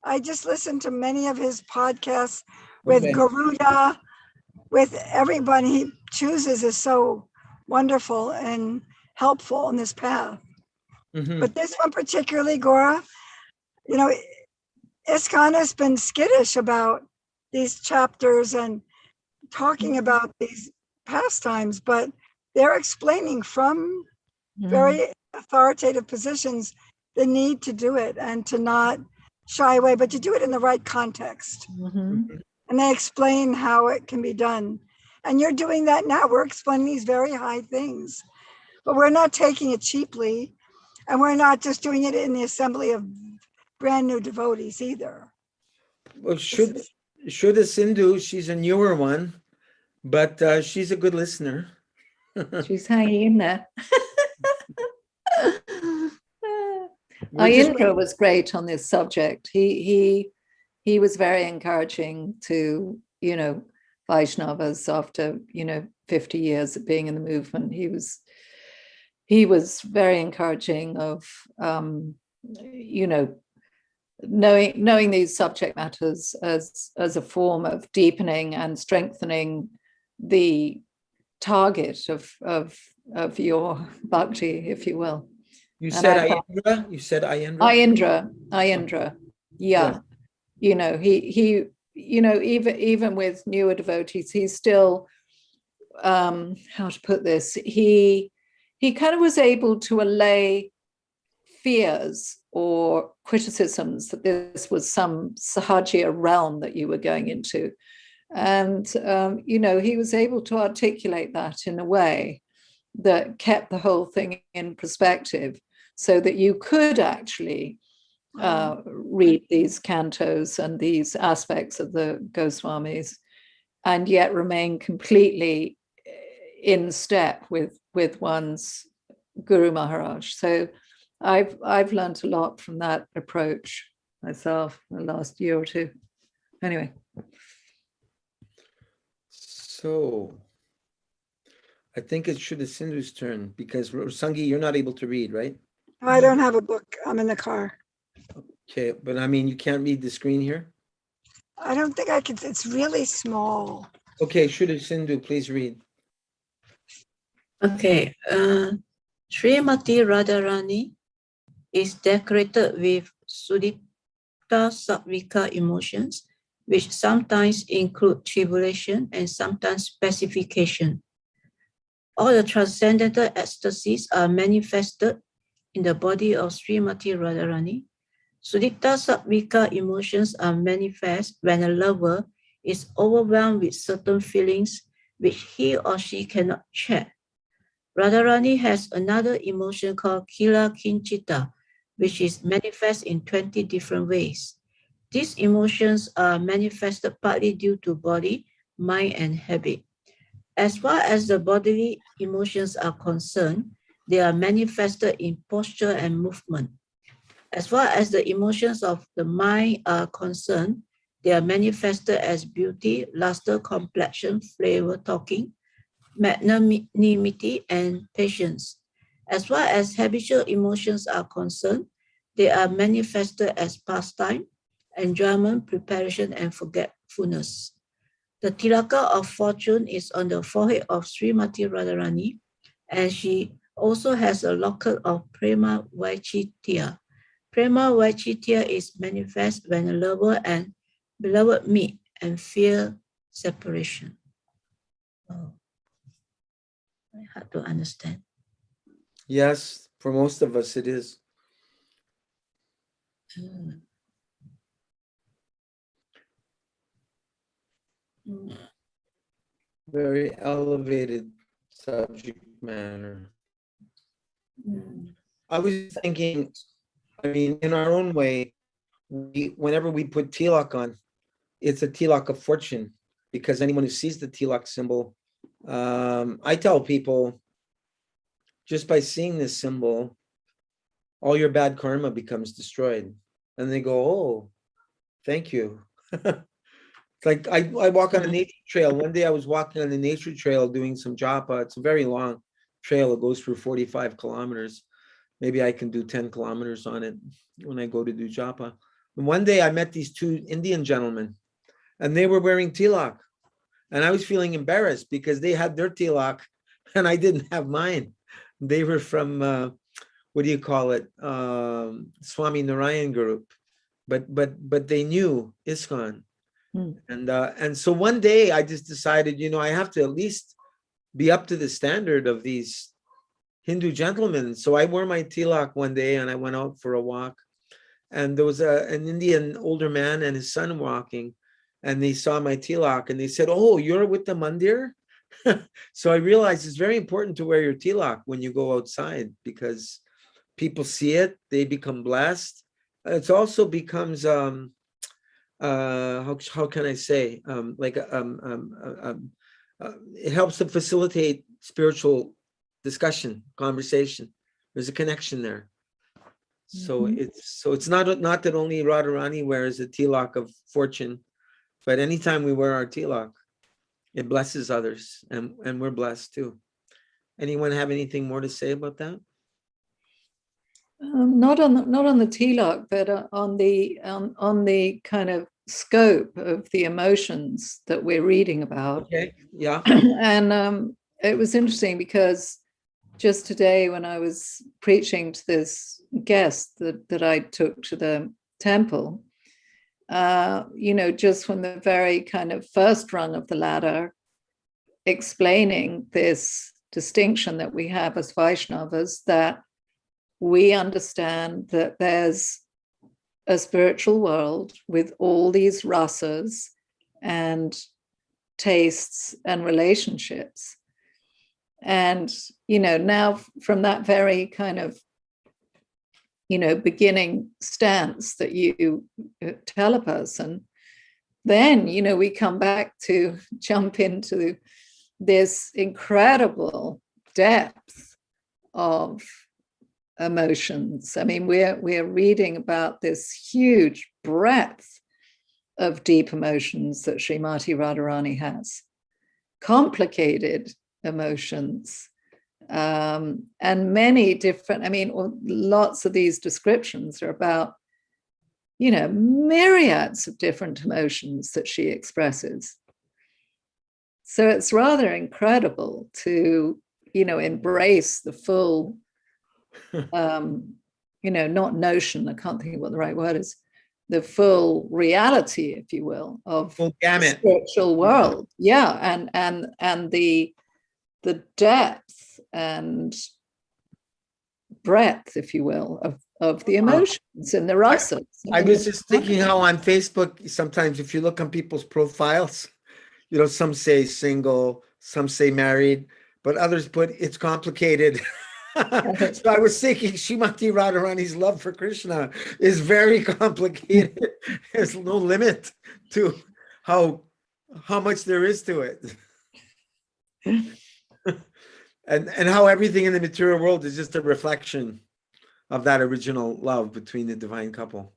I just listened to many of his podcasts with Okay. Garuda, with everybody he chooses is so wonderful and helpful in this path. Mhm. But this one particularly, Gaura, you know, ISKCON has been skittish about these chapters and talking about these pastimes, but they're explaining from very authoritative positions the need to do it and to not shy away, but to do it in the right context. And they explain how it can be done. And you're doing that now. We're explaining these very high things, but we're not taking it cheaply. And we're not just doing it in the assembly of brand new devotees either. Well, Shuddha Sindhu, she's a newer one, but she's a good listener. She's hanging in there. We're just- Ayendra was great on this subject. He was very encouraging to, Vaishnavas after, 50 years of being in the movement. He was very encouraging of, knowing these subject matters as a form of deepening and strengthening the target of your bhakti, if you will. You And said I found- Ayendra? You said Ayendra? Ayendra, yeah. He even with newer devotees, he's still, how to put this, he kind of was able to allay fears or criticisms that this was some Sahajya realm that you were going into. And, he was able to articulate that in a way that kept the whole thing in perspective so that you could actually read these cantos and these aspects of the Goswamis and yet remain completely in step with one's Guru Maharaj. So I've learned a lot from that approach myself in the last year or two. Anyway. So I think it should be Sindhu's turn because Sangi, you're not able to read, right? I don't have a book. I'm in the car. Okay, but I mean, you can't read the screen here? I don't think I can. It's really small. Okay, Shuddha Sindhu, please read. Okay. Srimati Radharani is decorated with Sudipta Sattvika emotions, which sometimes include tribulation and sometimes pacification. All the transcendental ecstasies are manifested in the body of Srimati Radharani. Sudipta Sattvika emotions are manifest when a lover is overwhelmed with certain feelings which he or she cannot check. Radharani has another emotion called Kila Kinchita, which is manifest in 20 different ways. These emotions are manifested partly due to body, mind, and habit. As far as the bodily emotions are concerned, they are manifested in posture and movement. As far as the emotions of the mind are concerned, they are manifested as beauty, luster, complexion, flavor, talking, magnanimity, and patience. As far as habitual emotions are concerned, they are manifested as pastime, enjoyment, preparation, and forgetfulness. The tilaka of fortune is on the forehead of Srimati Radharani, and she also has a locket of Prema Vaichitya. Prema Vaichitya is manifest when a lover and beloved meet and fear separation. Oh, very hard to understand. Yes, for most of us it is. Very elevated subject matter. I was thinking, I mean, in our own way, whenever we put tilak on, it's a tilak of fortune, because anyone who sees the tilak symbol, I tell people, just by seeing this symbol, all your bad karma becomes destroyed. And they go, oh, thank you. It's like I walk on a nature trail. One day I was walking on the nature trail doing some japa. It's a very long trail. It goes for 45 kilometers. Maybe I can do 10 kilometers on it when I go to do japa. And one day I met these two Indian gentlemen, and they were wearing tilak. And I was feeling embarrassed because they had their tilak and I didn't have mine. They were from, what do you call it? Swami Narayan group. But they knew ISKCON. And so one day I just decided, I have to at least be up to the standard of these Hindu gentlemen. So I wore my tilak one day and I went out for a walk. And there was an Indian older man and his son walking. And they saw my tilak and they said, "Oh, you're with the mandir?" So I realized it's very important to wear your tilak when you go outside because people see it, they become blessed. It also becomes, how can I say, it helps to facilitate spiritual discussion, conversation. There's a connection there. So it's not that only Radharani wears a tilak of fortune. But anytime we wear our tilak, it blesses others, and we're blessed too. Anyone have anything more to say about that? Not on the tilak, but on the kind of scope of the emotions that we're reading about. Okay. Yeah. And it was interesting because just today when I was preaching to this guest that I took to the temple, just from the very kind of first rung of the ladder, explaining this distinction that we have as Vaishnavas, that we understand that there's a spiritual world with all these rasas and tastes and relationships. And, now from that very kind of beginning stance that you tell a person, then, we come back to jump into this incredible depth of emotions. I mean, we're reading about this huge breadth of deep emotions that Srimati Radharani has, complicated emotions, and many different, lots of these descriptions are about, myriads of different emotions that she expresses. So it's rather incredible to, embrace the full, not notion, I can't think of what the right word is, the full reality, if you will, of the spiritual world. Yeah. And the depth and breadth, if you will, of the emotions and the rasas. I was just thinking how on Facebook, sometimes if you look on people's profiles, some say single, some say married, but others put it's complicated. So I was thinking Srimati Radharani's love for Krishna is very complicated. There's no limit to how much there is to it. And how everything in the material world is just a reflection of that original love between the divine couple.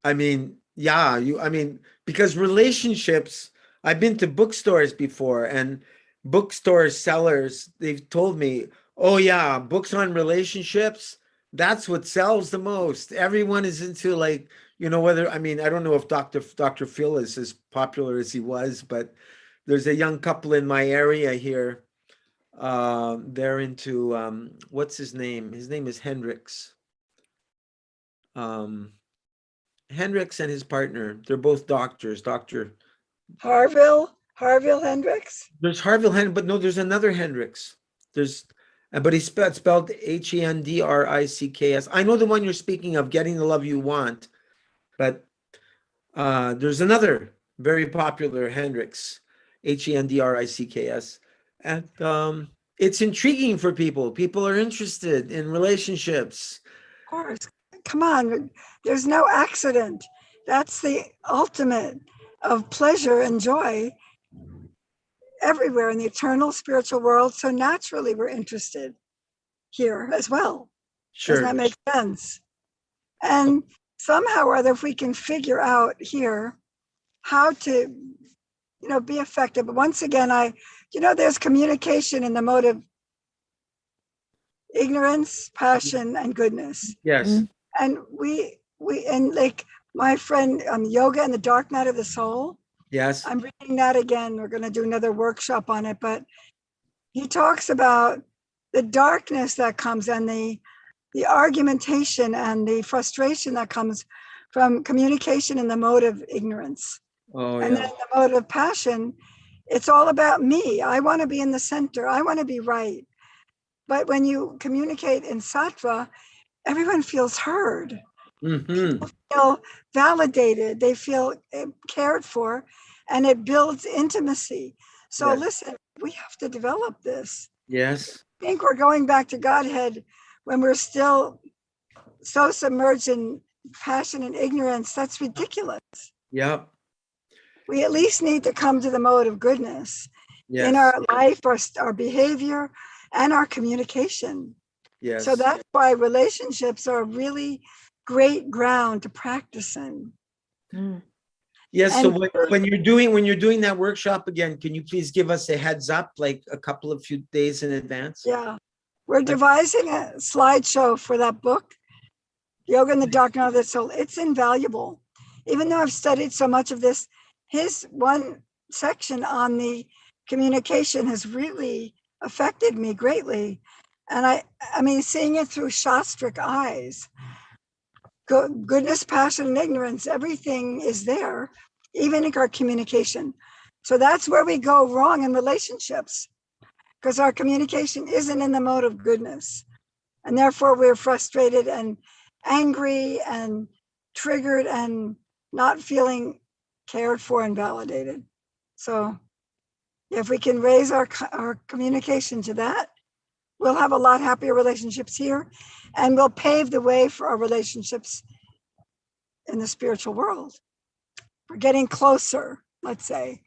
Because relationships, I've been to bookstores before, and bookstore sellers, they've told me, oh yeah, books on relationships, that's what sells the most. Everyone is into I don't know if Dr. Phil is as popular as he was, but there's a young couple in my area here. They're into, what's his name? His name is Hendrix. Hendrix and his partner, they're both doctors. Dr. Harville Hendrix? There's Harville Hendrix, but no, there's another Hendrix. But he's spelled Hendricks. I know the one you're speaking of, Getting the Love You Want, but there's another very popular Hendrix, Hendricks. And it's intriguing for people. People are interested in relationships. Of course. Come on. There's no accident. That's the ultimate of pleasure and joy everywhere in the eternal spiritual world. So naturally, we're interested here as well. Sure. Doesn't that make sense? And somehow or other, if we can figure out here how to, be effective. But once again, there's communication in the mode of ignorance, passion, and goodness. Yes. And and like my friend, Yoga and the Dark Night of the Soul. Yes. I'm reading that again. We're going to do another workshop on it, but he talks about the darkness that comes and the argumentation and the frustration that comes from communication in the mode of ignorance. Oh, And yeah. then the mode of passion, it's all about me. I want to be in the center. I want to be right. But when you communicate in sattva, everyone feels heard. Mm-hmm. Feel validated. They feel cared for, and it builds intimacy. So Yes. listen, we have to develop this. Yes. I think we're going back to Godhead when we're still so submerged in passion and ignorance. That's ridiculous. Yep. We at least need to come to the mode of goodness Yes. in our life, our behavior, and our communication. Yes. So that's why relationships are really great ground to practice in. Yes. So And when you're doing that workshop again, can you please give us a heads up, like a couple of few days in advance? yeah, we're devising a slideshow for that book, Yoga and the Dark Night of the Soul. It's invaluable. Even though I've studied so much of this, his one section on the communication has really affected me greatly. And I mean, seeing it through Shastric eyes, goodness, passion, and ignorance, everything is there, even in our communication. So that's where we go wrong in relationships, because our communication isn't in the mode of goodness. And therefore we're frustrated and angry and triggered and not feeling cared for and validated. So if we can raise our communication to that, we'll have a lot happier relationships here, and we'll pave the way for our relationships in the spiritual world. We're getting closer, let's say.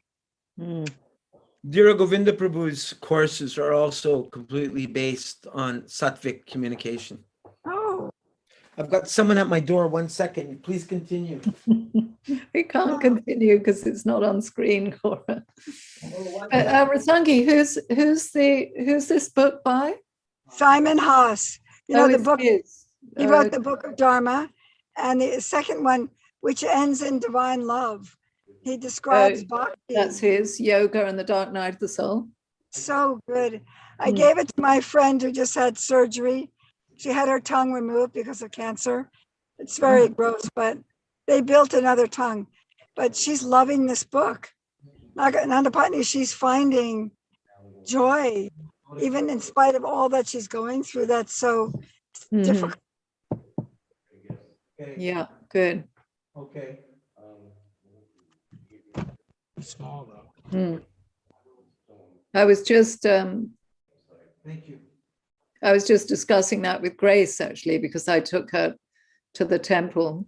Dhira Govinda Prabhu's courses are also completely based on sattvic communication. Oh, I've got someone at my door. 1 second. Please continue. We can't continue because it's not on screen, Gaura. Rasangi, who's this book by? Simon Haas. You know, the it's book, his. he wrote the Book of Dharma, and the second one, which ends in divine love. He describes bhakti. That's his, Yoga and the Dark Night of the Soul. So good. I gave it to my friend who just had surgery. She had her tongue removed because of cancer. It's very gross, but they built another tongue. But she's loving this book. Nandapatni, she's finding joy, even in spite of all that she's going through. That's so difficult. Yeah, good. Okay. Small though. I was just Thank you. I was just discussing that with Grace, actually, because I took her to the temple.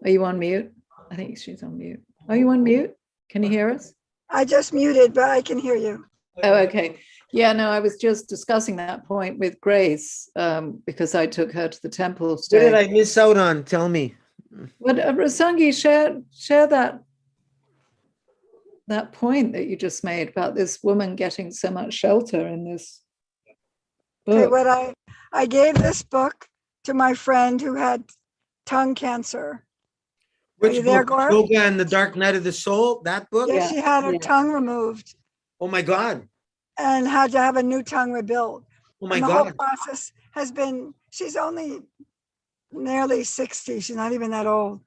Are you on mute? I think she's on mute. Are you on mute? Can you hear us? I just muted, but I can hear you. Oh, okay. Yeah, no, I was just discussing that point with Grace because I took her to the temple What did today. I miss out on? Tell me. But Rasangi, share that point that you just made about this woman getting so much shelter in this book. Okay, I gave this book to my friend who had tongue cancer. Which you there, book? Gaura? Yoga and the Dark Night of the Soul? That book? Yeah, she had her tongue removed Oh my God. and had to have a new tongue rebuilt. Oh my And the whole God. process has been, she's only nearly 60. She's not even that old.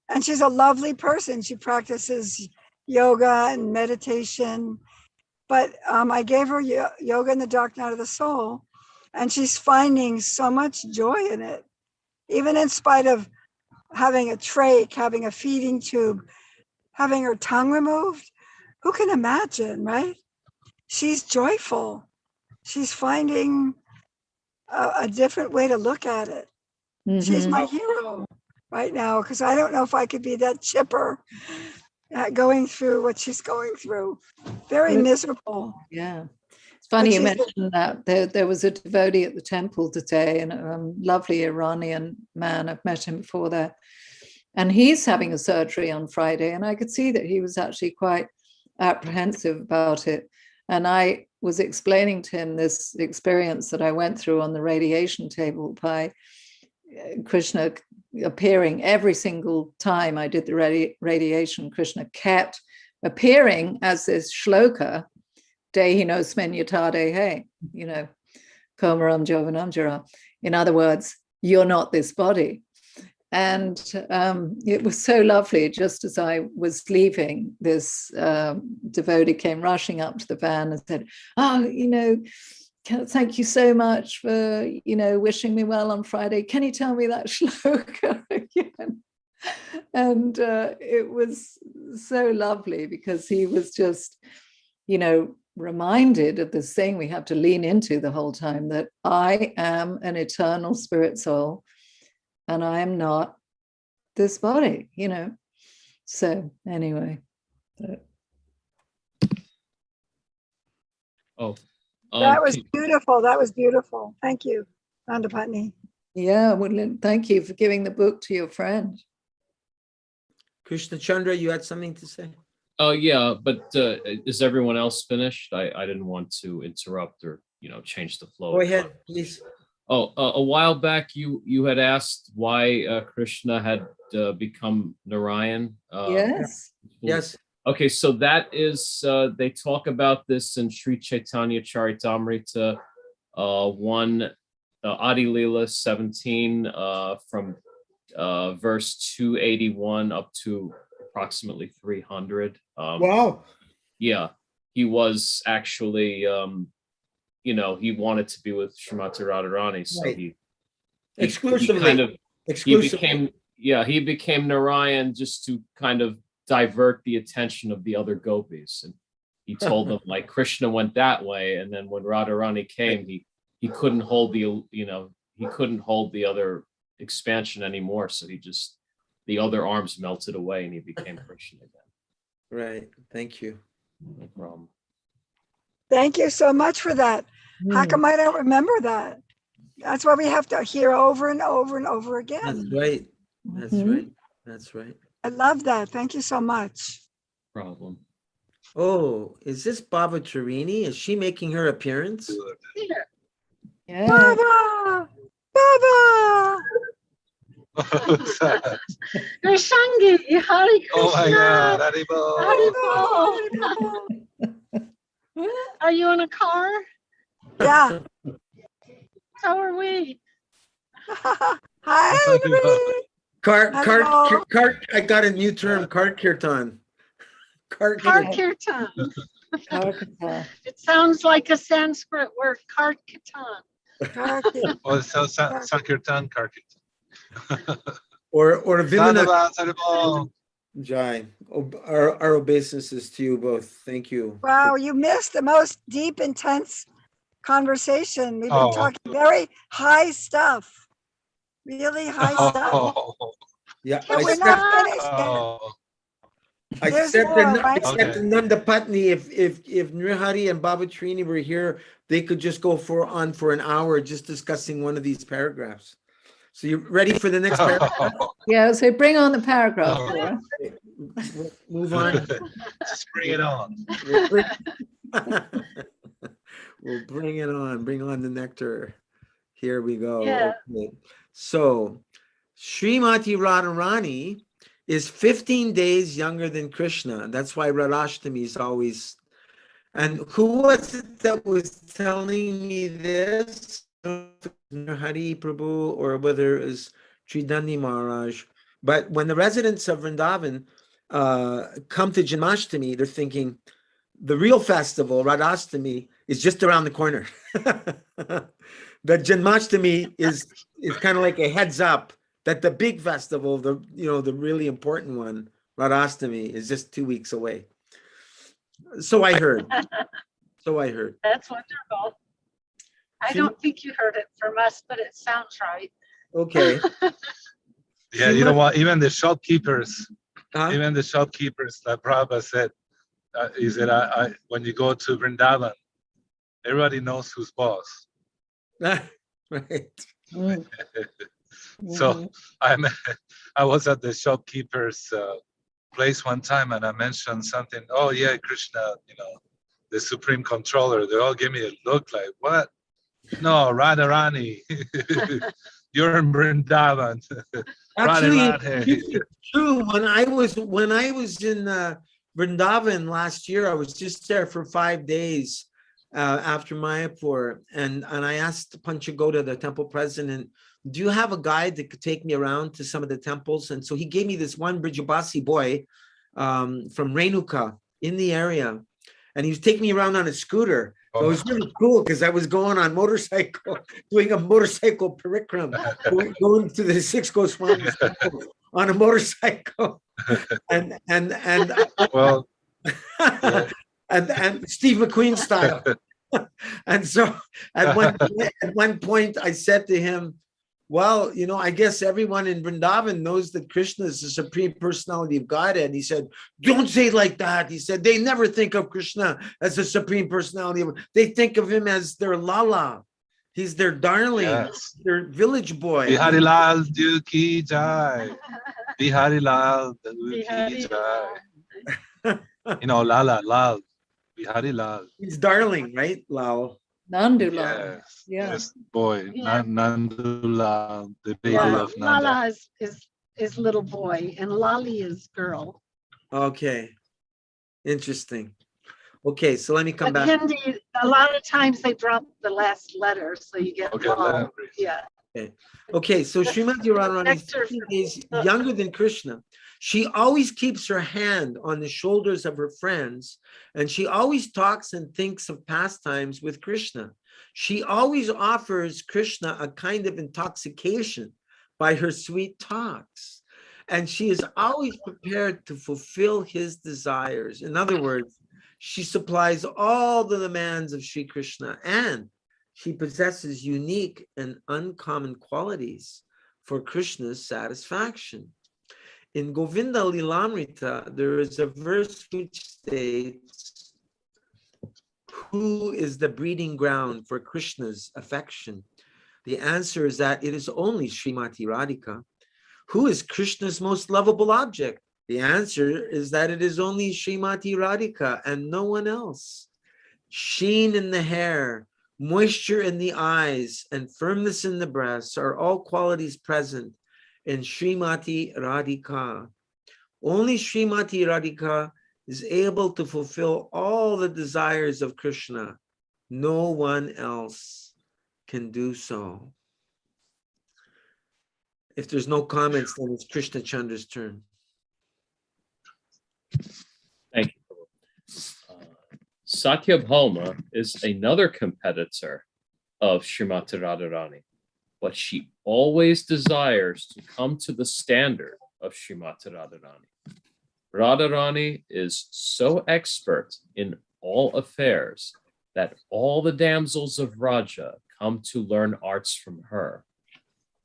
And she's a lovely person. She practices yoga and meditation. But I gave her Yoga in the Dark Night of the Soul, and she's finding so much joy in it, even in spite of having a trach, having a feeding tube, having her tongue removed. Who can imagine, right? She's joyful. She's finding a different way to look at it. She's my hero right now, because I don't know if I could be that chipper going through what she's going through. Very miserable. Yeah. It's funny you mentioned that. There was a devotee at the temple today, and a lovely Iranian man. I've met him before there. And he's having a surgery on Friday, and I could see that he was actually quite apprehensive about it. And I was explaining to him this experience that I went through on the radiation table by Krishna appearing every single time I did the radiation. Krishna kept appearing as this shloka, Dehino Smenyatade He, you know, Komaram Jovanam Jara. In other words, you're not this body. And it was so lovely. Just as I was leaving, this devotee came rushing up to the van and said, "Oh, you know, thank you so much for, you know, wishing me well on Friday. Can you tell me that shloka again?" And it was so lovely because he was just, you know, reminded of this thing we have to lean into the whole time, that I am an eternal spirit soul and I am not this body, you know. So anyway. Oh, That was beautiful. That was beautiful. Thank you, Nandapatni. Yeah, well, thank you for giving the book to your friend. Krishna Chandra, you had something to say? Oh yeah, but is everyone else finished? I didn't want to interrupt or, you know, change the flow. Go ahead, please. Oh, a while back you had asked why Krishna had become Narayan. Yes. Yes. Okay, so that is they talk about this in Sri Chaitanya Charitamrita 1 Adi Leela 17 from verse 281 up to approximately 300. Wow. Yeah, he was actually you know, he wanted to be with Srimati Radharani, so Right. he Exclusively. kind of Exclusively. he became Narayan just to kind of divert the attention of the other gopis, and he told them like Krishna went that way, and then when Radharani came, he couldn't hold the, you know, he couldn't hold the other expansion anymore, so he just, the other arms melted away and he became Krishna again. Right. Thank you. No problem. Thank you so much for that. How come I don't remember that? That's why we have to hear over and over and over again. That's right. That's right. That's right. I love that. Thank you so much. Problem. Oh, is this Baba Tarini? Is she making her appearance? Yeah. Baba! Baba! Krishangi, Hari Krishna. Oh my God, Haribol. Are you in a car? Yeah. So are we. Hi, everybody. Cart. I got a new term, cart kirtan. Cart Kirtan. It sounds like a Sanskrit word, Kirtan. Oh, so Sankirtan, Karkirtan. Or Vimana. Sadhava, Haribol. Jai. Our obeisances to you both. Thank you. Wow, you missed the most deep, intense conversation. We've been talking very high stuff. Really high stuff. Yeah, We're not finished yet. I said to Nanda Patni, if Nrihari and Baba Trini were here, they could just go on for an hour just discussing one of these paragraphs. So you ready for the next paragraph? Yeah, so bring on the paragraph, Gaura. Move on. Just bring it on. We'll bring it on. Bring on the nectar. Here we go. Yeah. Okay. So Srimati Radharani is 15 days younger than Krishna. That's why Radhashtami is always. And who was it that was telling me this? Hari Prabhu or whether it was Tridandi Maharaj. But when the residents of Vrindavan come to Janmashtami, they're thinking the real festival, Radhashtami, is just around the corner. That Janmashtami is kind of like a heads up that the big festival, the really important one, Radhashtami, is just 2 weeks away. So I heard. That's wonderful. I don't think you heard it from us, but it sounds right. Okay. Yeah, you know what? Even the shopkeepers, like Prabhupada said, he said, when you go to Vrindavan, everybody knows who's boss. Right. So I was at the shopkeeper's place one time and I mentioned something. Oh yeah, Krishna, the supreme controller. They all gave me a look like, what? No, Radharani. You're in Vrindavan. Actually, true. When I was in Vrindavan last year, I was just there for 5 days after Mayapur, and I asked Panchagoda, the temple president, do you have a guide that could take me around to some of the temples? And so he gave me this one Brijabasi boy from Renuka in the area, and he was taking me around on a scooter. So it was really cool because I was going on motorcycle, doing a motorcycle parikram, going to the Six Goswamis on a motorcycle, and well, and Steve McQueen style. And so at one point I said to him, well, you know, I guess everyone in Vrindavan knows that Krishna is the supreme personality of Godhead. And he said, don't say it like that. He said, they never think of Krishna as the supreme personality. They think of him as their Lala. He's their darling, yes. Their village boy. Bihari Lal Dev ki jai. Bihari Lal Dev ki jai. You know, Lal. Bihari Lal. He's darling, right, Lal? Nandu Lal. Yes, Yeah. yes, boy, Yeah. Nandu Lal, the baby Yeah, of Nanda. Lala is little boy and Lali is girl. Okay, interesting. Okay, so let me come But back. Hindi, a lot of times they drop the last letter, so you get Okay, Lal. let him read. Yeah. Okay, so Srimati Radharani is Next 15 days younger than Krishna. She always keeps her hand on the shoulders of her friends, and she always talks and thinks of pastimes with Krishna. She always offers Krishna a kind of intoxication by her sweet talks, and she is always prepared to fulfill his desires. In other words, she supplies all the demands of Sri Krishna, and she possesses unique and uncommon qualities for Krishna's satisfaction. In Govinda Lilamrita, there is a verse which states, who is the breeding ground for Krishna's affection? The answer is that it is only Srimati Radhika. Who is Krishna's most lovable object? The answer is that it is only Srimati Radhika and no one else. Sheen in the hair, moisture in the eyes, and firmness in the breasts are all qualities present in Srimati Radhika. Only Srimati Radhika is able to fulfill all the desires of Krishna. No one else can do so. If there's no comments, then it's Krishna Chandra's turn. Thank you. Satyabhalma is another competitor of Srimati Radharani, but she always desires to come to the standard of Srimati Radharani. Radharani is so expert in all affairs that all the damsels of Raja come to learn arts from her.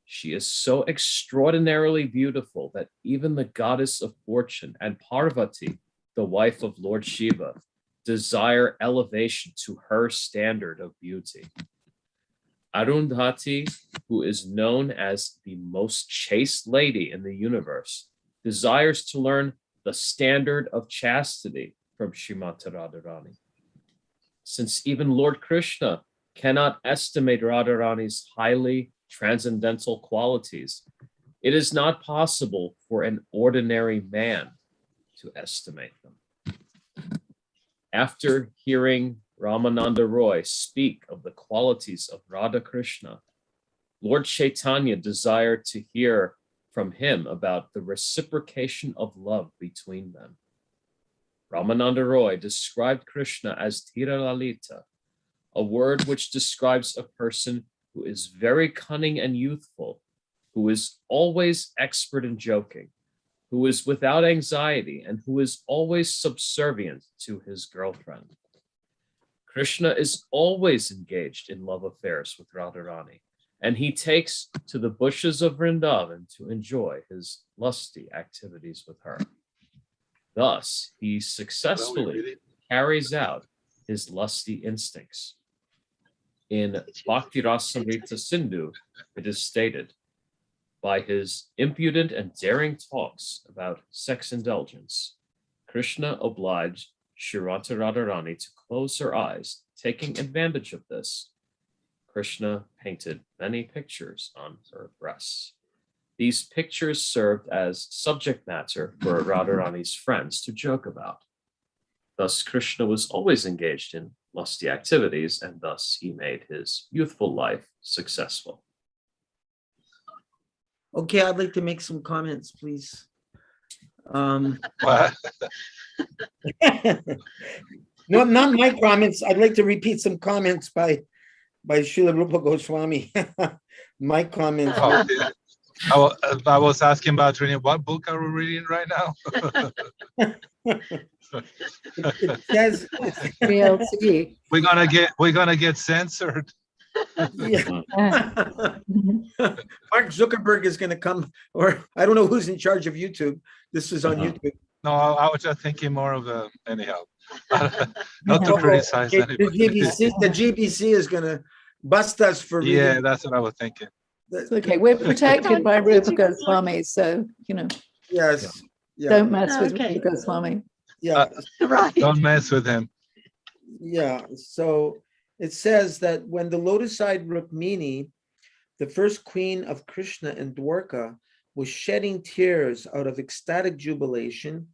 She is so extraordinarily beautiful that even the goddess of fortune and Parvati, the wife of Lord Shiva, desire elevation to her standard of beauty. Arundhati, who is known as the most chaste lady in the universe, desires to learn the standard of chastity from Srimati Radharani. Since even Lord Krishna cannot estimate Radharani's highly transcendental qualities, it is not possible for an ordinary man to estimate them. After hearing Ramananda Roy speak of the qualities of Radha Krishna, Lord Chaitanya desired to hear from him about the reciprocation of love between them. Ramananda Roy described Krishna as Tiralita, a word which describes a person who is very cunning and youthful, who is always expert in joking, who is without anxiety, and who is always subservient to his girlfriend. Krishna is always engaged in love affairs with Radharani, and he takes to the bushes of Vrindavan to enjoy his lusty activities with her. Thus, he successfully carries out his lusty instincts. In Bhakti Rasamrita Sindhu, it is stated, by his impudent and daring talks about sex indulgence, Krishna obliged Srimati Radharani to close her eyes, taking advantage of this. Krishna painted many pictures on her breasts. These pictures served as subject matter for Radharani's friends to joke about. Thus, Krishna was always engaged in lusty activities, and thus he made his youthful life successful. Okay, I'd like to make some comments, please. No, not my comments. I'd like to repeat some comments by Srila Rupa Goswami. My comments. Oh, yeah. I was asking about reading. What book are we reading right now? It says TLC. We're gonna get censored. Yeah. Mark Zuckerberg is going to come, or I don't know who's in charge of YouTube. This is on YouTube. No, I was just thinking more of anyhow. Not to criticize anybody. The GBC is going to bust us for reading. Yeah, that's what I was thinking. It's okay, we're protected by Rupa Goswami, so Yes. Yeah. Don't mess with Rupa Goswami. Yeah. Right. Don't mess with him. Yeah. So it says that when the lotus-eyed Rukmini, the first queen of Krishna and Dwarka, was shedding tears out of ecstatic jubilation,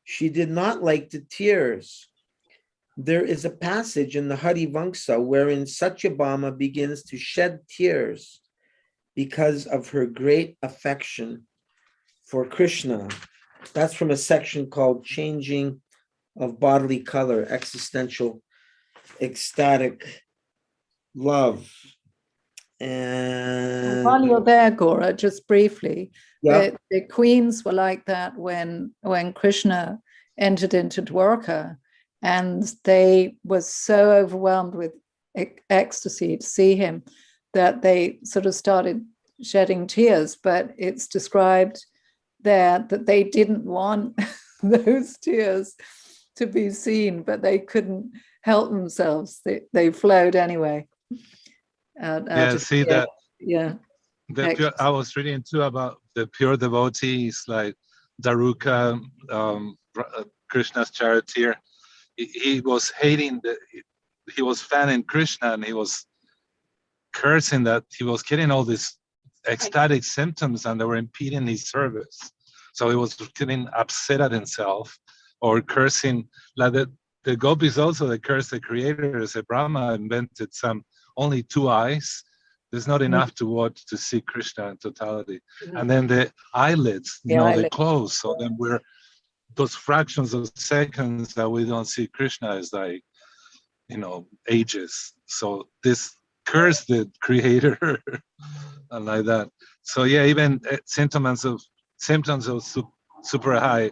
she did not like the tears. There is a passage in the Harivamsa wherein Satyabhama begins to shed tears because of her great affection for Krishna. That's from a section called Changing of Bodily Color, Existential Ecstatic Love. And while you're there, Gaura, just briefly, yeah. the queens were like that when Krishna entered into Dwarka, and they were so overwhelmed with ecstasy to see him that they sort of started shedding tears. But it's described there that they didn't want those tears to be seen, but they couldn't help themselves. They flowed anyway. Yeah, see that. Yeah. I was reading too about the pure devotees like Daruka, Krishna's charioteer. He was hating he was fanning Krishna, and he was cursing that he was getting all these ecstatic symptoms and they were impeding his service. So he was getting upset at himself or cursing. Like the Gopis also, they curse the creator. Say Brahma invented only two eyes. There's not enough to see Krishna in totality. And then the eyelids, they close. So then those fractions of seconds that we don't see Krishna is like, ages. So this curse the creator and like that. So yeah, even symptoms of super high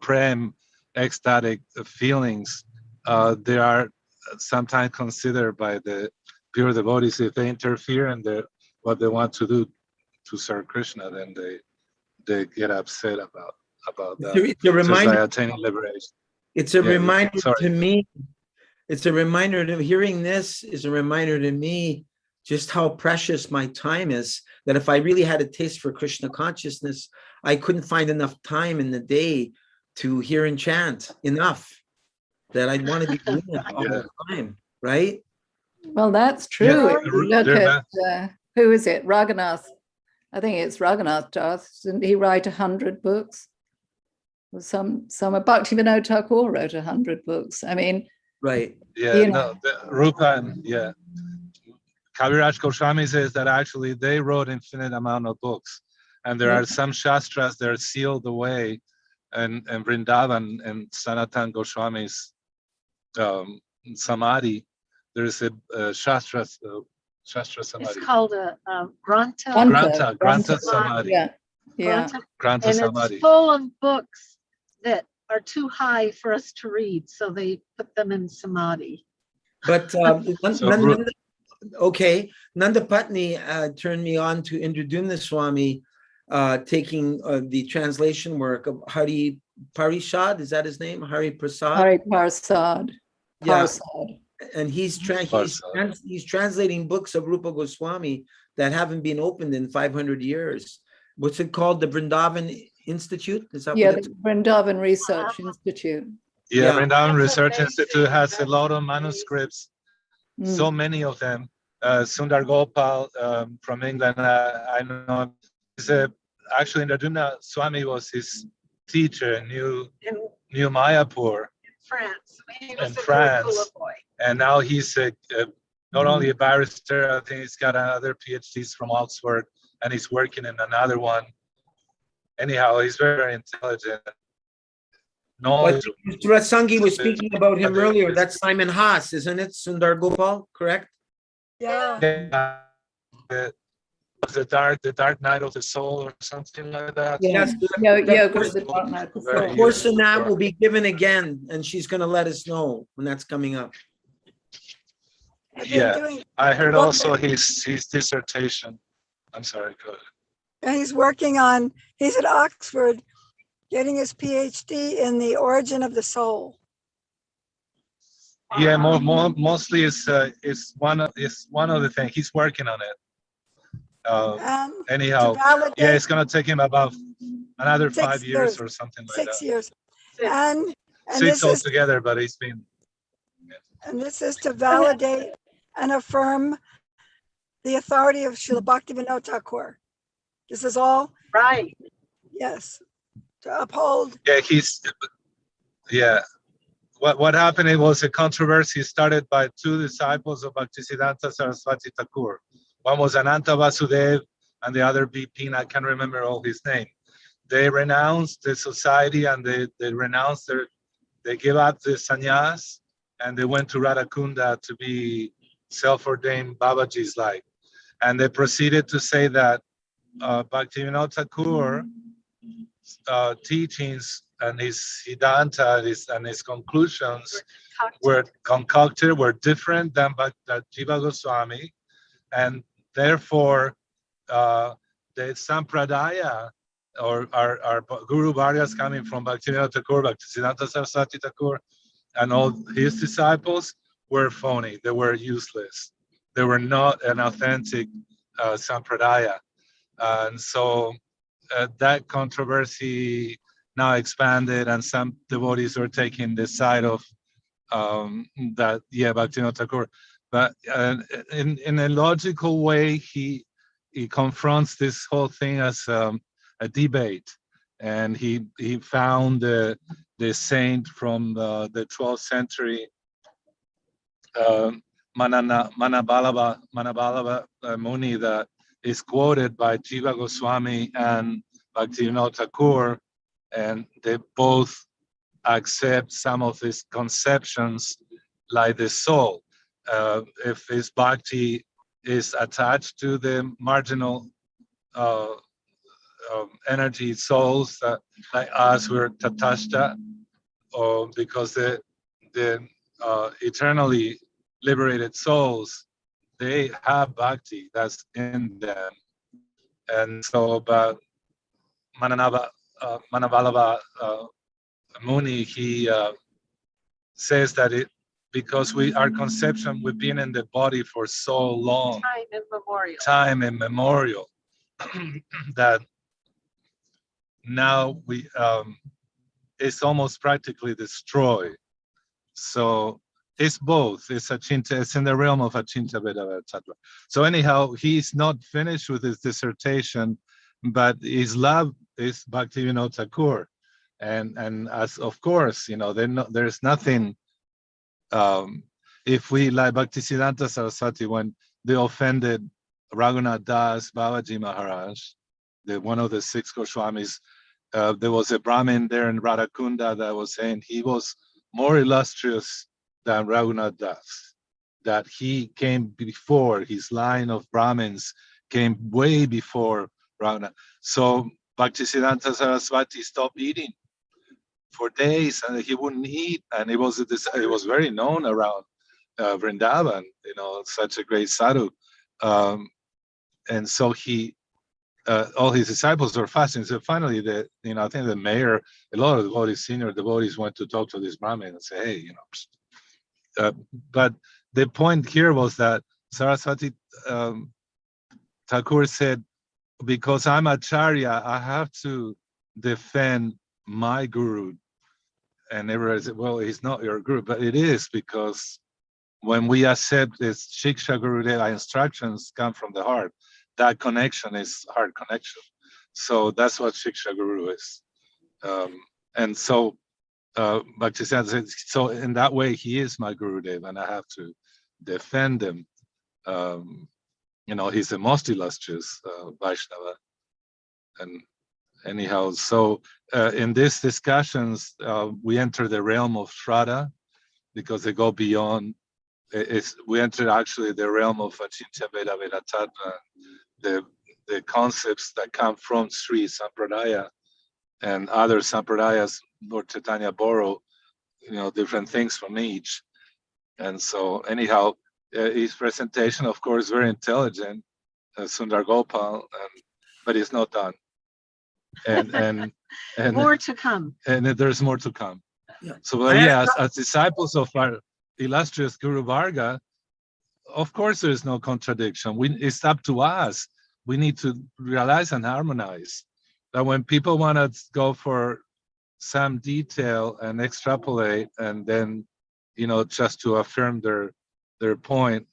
prem, ecstatic feelings, they are sometimes considered by the pure devotees, if they interfere in what they want to do to serve Krishna, then they get upset about that. It's a reminder. By attaining liberation. It's a reminder to me. It's a reminder to hearing this is a reminder to me just how precious my time is. That if I really had a taste for Krishna consciousness, I couldn't find enough time in the day to hear and chant enough. That I'd want to be doing it all the time, right? Well, that's true. If you look at who is it? Raghunath. I think it's Raghunath Das. Didn't he write 100 books? Or some Bhaktivinoda Thakur wrote 100 books. I mean, right. Yeah, Rupa and Kaviraj Goswami says that actually they wrote infinite amount of books, and there are some shastras that are sealed away, and Vrindavan and Sanatan Goswami's Samadhi. There's a Shastra Samadhi. It's called a Granta. Granta Samadhi. Yeah. Granta and Samadhi. It's full of books that are too high for us to read, so they put them in Samadhi. But Nanda Patni turned me on to Indradumna Swami taking the translation work of Hari Parishad. Is that his name? Hari Prasad? Hari Prasad. Yeah. And he's translating books of Rupa Goswami that haven't been opened in 500 years. What's it called? The Vrindavan Institute? Is that the Vrindavan Research Institute. Yeah, Vrindavan Research Institute has a lot of manuscripts, so many of them. Sundar Gopal from England. I know he's actually Indradyumna Swami was his teacher in New Mayapur France. He in was a France. Gurukula boy. And now he's not only a barrister, I think he's got other PhDs from Oxford, and he's working in another one. Anyhow, he's very, very intelligent. But Ratsangi was speaking about him earlier. That's Simon Haas, isn't it? Sundar Gopal, correct? Yeah. The dark night of the soul or something like that. Yes. The course in that will be given again, and she's going to let us know when that's coming up. Yeah, I heard also his dissertation. I'm sorry, go ahead. And he's at Oxford getting his PhD in the origin of the soul. Yeah, mostly it's one of the things he's working on it. Anyhow, yeah, it's gonna take him about another 5 years or something like 6 that. years. And 6 altogether, but he's been. And this is to validate and affirm the authority of Srila Bhaktivinoda Thakur. This is all right. Yes, to uphold. Yeah, What happened? It was a controversy started by two disciples of Bhaktisiddhanta Saraswati Thakur. One was Ananta Vasudev and the other Bipin, I can't remember all his name. They renounced the society and they renounced they gave up the sannyas and they went to Radhakunda to be self-ordained Babaji's like. And they proceeded to say that Bhaktivinoda Thakur teachings and his Siddhanta and his conclusions were concocted, were different than Jiva Goswami, and therefore the Sampradaya or our Guru Vargas coming from Bhaktivinoda Thakur, Bhaktisiddhanta Saraswati Thakur, and all his disciples were phony. They were useless. They were not an authentic Sampradaya. And so that controversy now expanded, and some devotees are taking the side of that, yeah, Bhaktivinoda Thakur. But in a logical way, he confronts this whole thing as a debate, and he found the saint from the 12th century, Manabalava Muni, that is quoted by Jiva Goswami and Bhaktivinoda Thakur, and they both accept some of these conceptions like the soul. If his bhakti is attached to the marginal energy souls, like us, we're tatashta, or because the eternally liberated souls, they have bhakti that's in them. And so, but Manabalava Muni, he says that because our conception, we've been in the body for so long, time immemorial, that now it's almost practically destroyed. So it's both. It's it's in the realm of Achinta Vedava, etc. So anyhow, he's not finished with his dissertation, but his love is Bhaktivinoda Thakur, and as of course, there's nothing. If we like Bhaktisiddhanta Saraswati, when they offended Raghunath Das Babaji Maharaj, one of the 6 Goswamis, there was a Brahmin there in Radhakunda that was saying he was more illustrious than Raghunath Das, that he came before, his line of Brahmins came way before Raghunath. So Bhaktisiddhanta Saraswati stopped eating for days, and he wouldn't eat, and it was very known around Vrindavan, such a great sadhu, and so he. All his disciples were fasting. So finally, I think the mayor, a lot of devotees, senior devotees, went to talk to this Brahmin and say, hey, but the point here was that Saraswati Thakur said, because I'm Acharya, I have to defend my guru. And everybody said, well, he's not your guru, but it is, because when we accept this Shiksha Gurudeva instructions come from the heart, that connection is heart connection. So that's what Shiksha Guru is. And so Bhaktisiddhanta said, so in that way, he is my Gurudev, and I have to defend him. You know, he's the most illustrious Vaishnava. And anyhow, so in these discussions, we enter the realm of Shraddha, because they go beyond. We enter actually the realm of Achintya Veda Vedatattva, the concepts that come from Sri Sampradaya and other Sampradayas. Lord Chaitanya borrow, you know, different things from each. And so anyhow, his presentation, of course, very intelligent, Sundar Gopal, but it's not done. And more to come. And there's more to come. Yeah. So yes, as disciples of our illustrious Guru Varga, of course there is no contradiction. It's up to us. We need to realize and harmonize that when people want to go for some detail and extrapolate, and then, you know, just to affirm their point,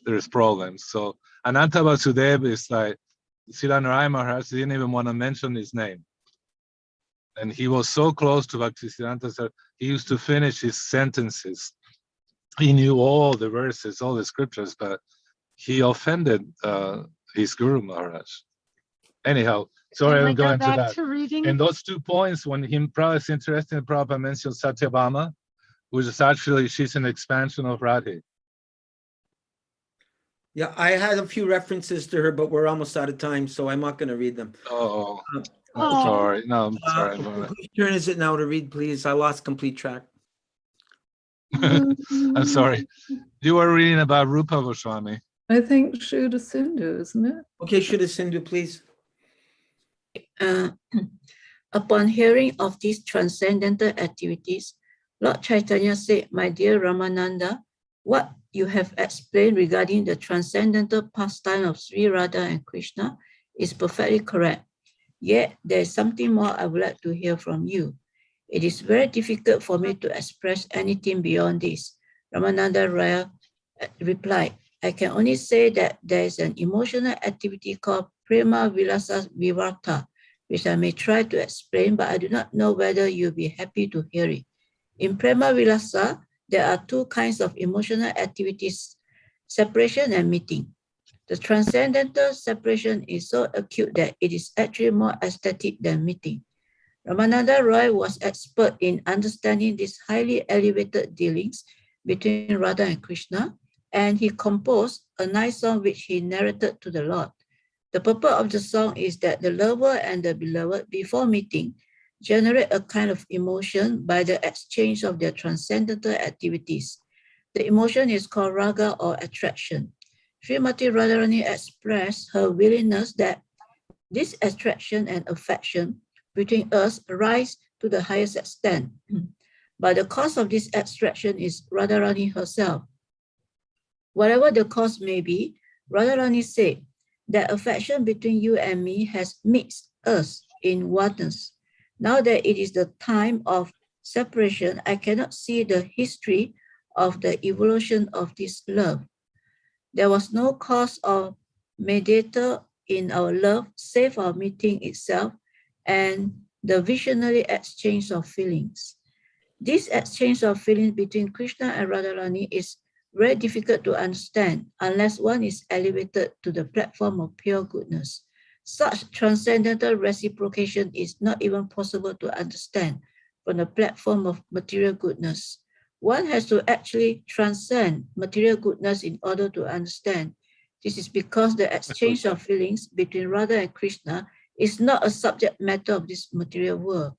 there's problems. So Ananta Vasudeva is like, Srila Narayana Maharaj didn't even want to mention his name. And he was so close to Bhaktisiddhanta that he used to finish his sentences. He knew all the verses, all the scriptures, but he offended his Guru Maharaj. Anyhow, sorry, I'm going to that. And those 2 points, when he probably is interested, Prabhupada mentioned Satyabhama, which is actually, she's an expansion of Radhe. Yeah, I had a few references to her, but we're almost out of time, so I'm not going to read them. I'm sorry. No, I'm sorry. Whose turn is it now to read, please? I lost complete track. I'm sorry. You were reading about Rupa Goswami. I think Shuddha Sindhu, isn't it? Okay, Shuddha Sindhu, please. Upon hearing of these transcendental activities, Lord Chaitanya said, "My dear Ramananda, what you have explained regarding the transcendental pastime of Sri Radha and Krishna is perfectly correct. Yet there is something more I would like to hear from you. It is very difficult for me to express anything beyond this." Ramananda Raya replied, "I can only say that there is an emotional activity called Prema Vilasa Vivarta, which I may try to explain, but I do not know whether you'll be happy to hear it. In Prema Vilasa, there are 2 kinds of emotional activities, separation and meeting. The transcendental separation is so acute that it is actually more ecstatic than meeting. Ramananda Roy was expert in understanding these highly elevated dealings between Radha and Krishna, and he composed a nice song which he narrated to the Lord. The purpose of the song is that the lover and the beloved, before meeting, generate a kind of emotion by the exchange of their transcendental activities. The emotion is called raga or attraction. Srimati Radharani expressed her willingness that this attraction and affection between us rise to the highest extent. But the cause of this attraction is Radharani herself. Whatever the cause may be, Radharani said that affection between you and me has mixed us in oneness. Now that it is the time of separation, I cannot see the history of the evolution of this love. There was no cause or mediator in our love save our meeting itself and the visionary exchange of feelings. This exchange of feelings between Krishna and Radharani is very difficult to understand unless one is elevated to the platform of pure goodness. Such transcendental reciprocation is not even possible to understand from the platform of material goodness. One has to actually transcend material goodness in order to understand. This is because the exchange of feelings between Radha and Krishna is not a subject matter of this material world.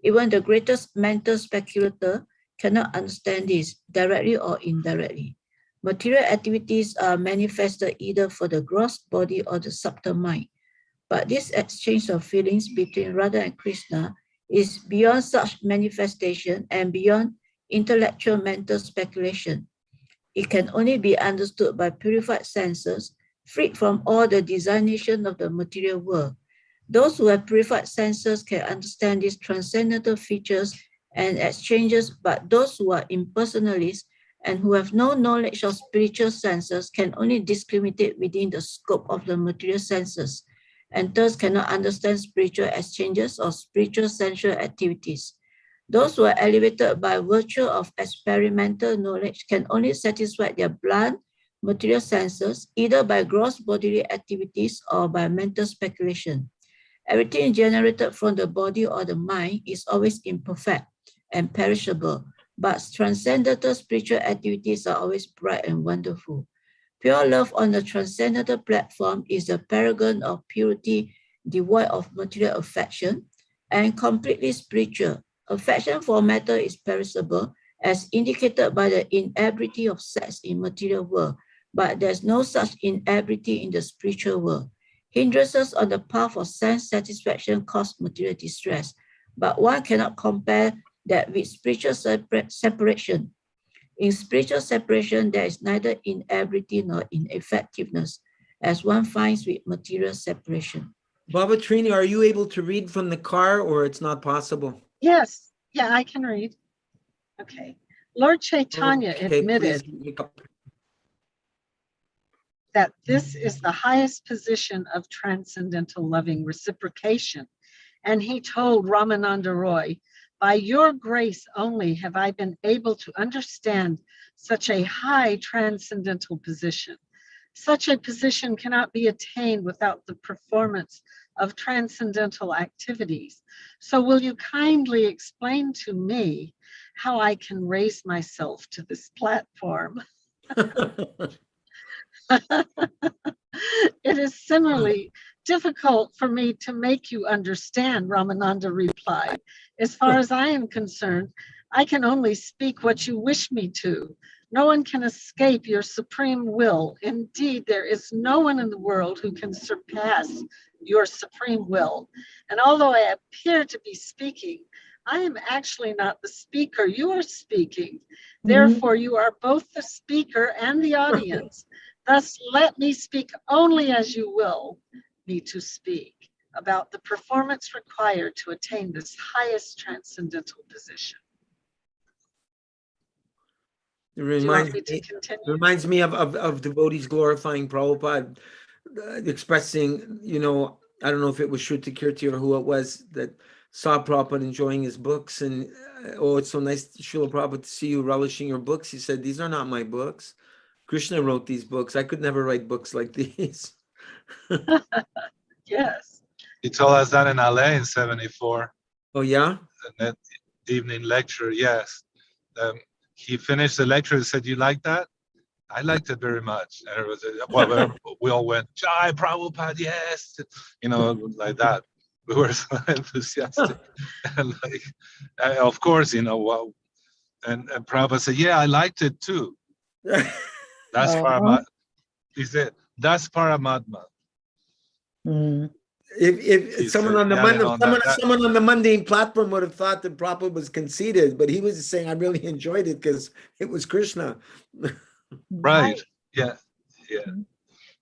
Even the greatest mental speculator cannot understand this directly or indirectly. Material activities are manifested either for the gross body or the subtle mind. But this exchange of feelings between Radha and Krishna is beyond such manifestation and beyond intellectual mental speculation. It can only be understood by purified senses, freed from all the designation of the material world. Those who have purified senses can understand these transcendental features and exchanges, but those who are impersonalists and who have no knowledge of spiritual senses can only discriminate within the scope of the material senses, and thus cannot understand spiritual exchanges or spiritual sensual activities. Those who are elevated by virtue of experimental knowledge can only satisfy their blunt material senses, either by gross bodily activities or by mental speculation. Everything generated from the body or the mind is always imperfect and perishable, but transcendental spiritual activities are always bright and wonderful. Pure love on the transcendental platform is the paragon of purity, devoid of material affection, and completely spiritual. Affection for matter is perishable, as indicated by the inability of sex in material world, but there's no such inability in the spiritual world. Hindrances on the path of sense satisfaction cause material distress, but one cannot compare that with spiritual separation. In spiritual separation, there is neither inability nor ineffectiveness, as one finds with material separation. Baba Trini, are you able to read from the car, or it's not possible? Yes, yeah, I can read. Okay. Lord Chaitanya admitted that this is the highest position of transcendental loving reciprocation. And he told Ramananda Roy, by your grace only have I been able to understand such a high transcendental position. Such a position cannot be attained without the performance of transcendental activities. So will you kindly explain to me how I can raise myself to this platform? It is similarly difficult for me to make you understand, Ramananda replied. As far as I am concerned, I can only speak what you wish me to. No one can escape your supreme will. Indeed, there is no one in the world who can surpass your supreme will. And although I appear to be speaking, I am actually not the speaker. You are speaking. Therefore, you are both the speaker and the audience. Thus, let me speak only as you will me to speak about the performance required to attain this highest transcendental position. It reminds me of devotees glorifying Prabhupada, expressing, I don't know if it was Shruti Kirti or who it was that saw Prabhupada enjoying his books, and oh, it's so nice, Srila Prabhupada, to see you relishing your books. He said, these are not my books. Krishna wrote these books. I could never write books like these. Yes. He told us that in LA in '74. Oh, yeah? That evening lecture, yes. He finished the lecture and said, you like that? I liked it very much. And it was, well, we all went, Jai Prabhupada, yes. Like that. We were so enthusiastic. And of course, and Prabhupada said, yeah, I liked it too. That's Paramatma. He said, that's Paramatma. If someone on the someone on the mundane platform would have thought that Prabhupada was conceited, but he was just saying, I really enjoyed it because it was Krishna. Right. Yeah.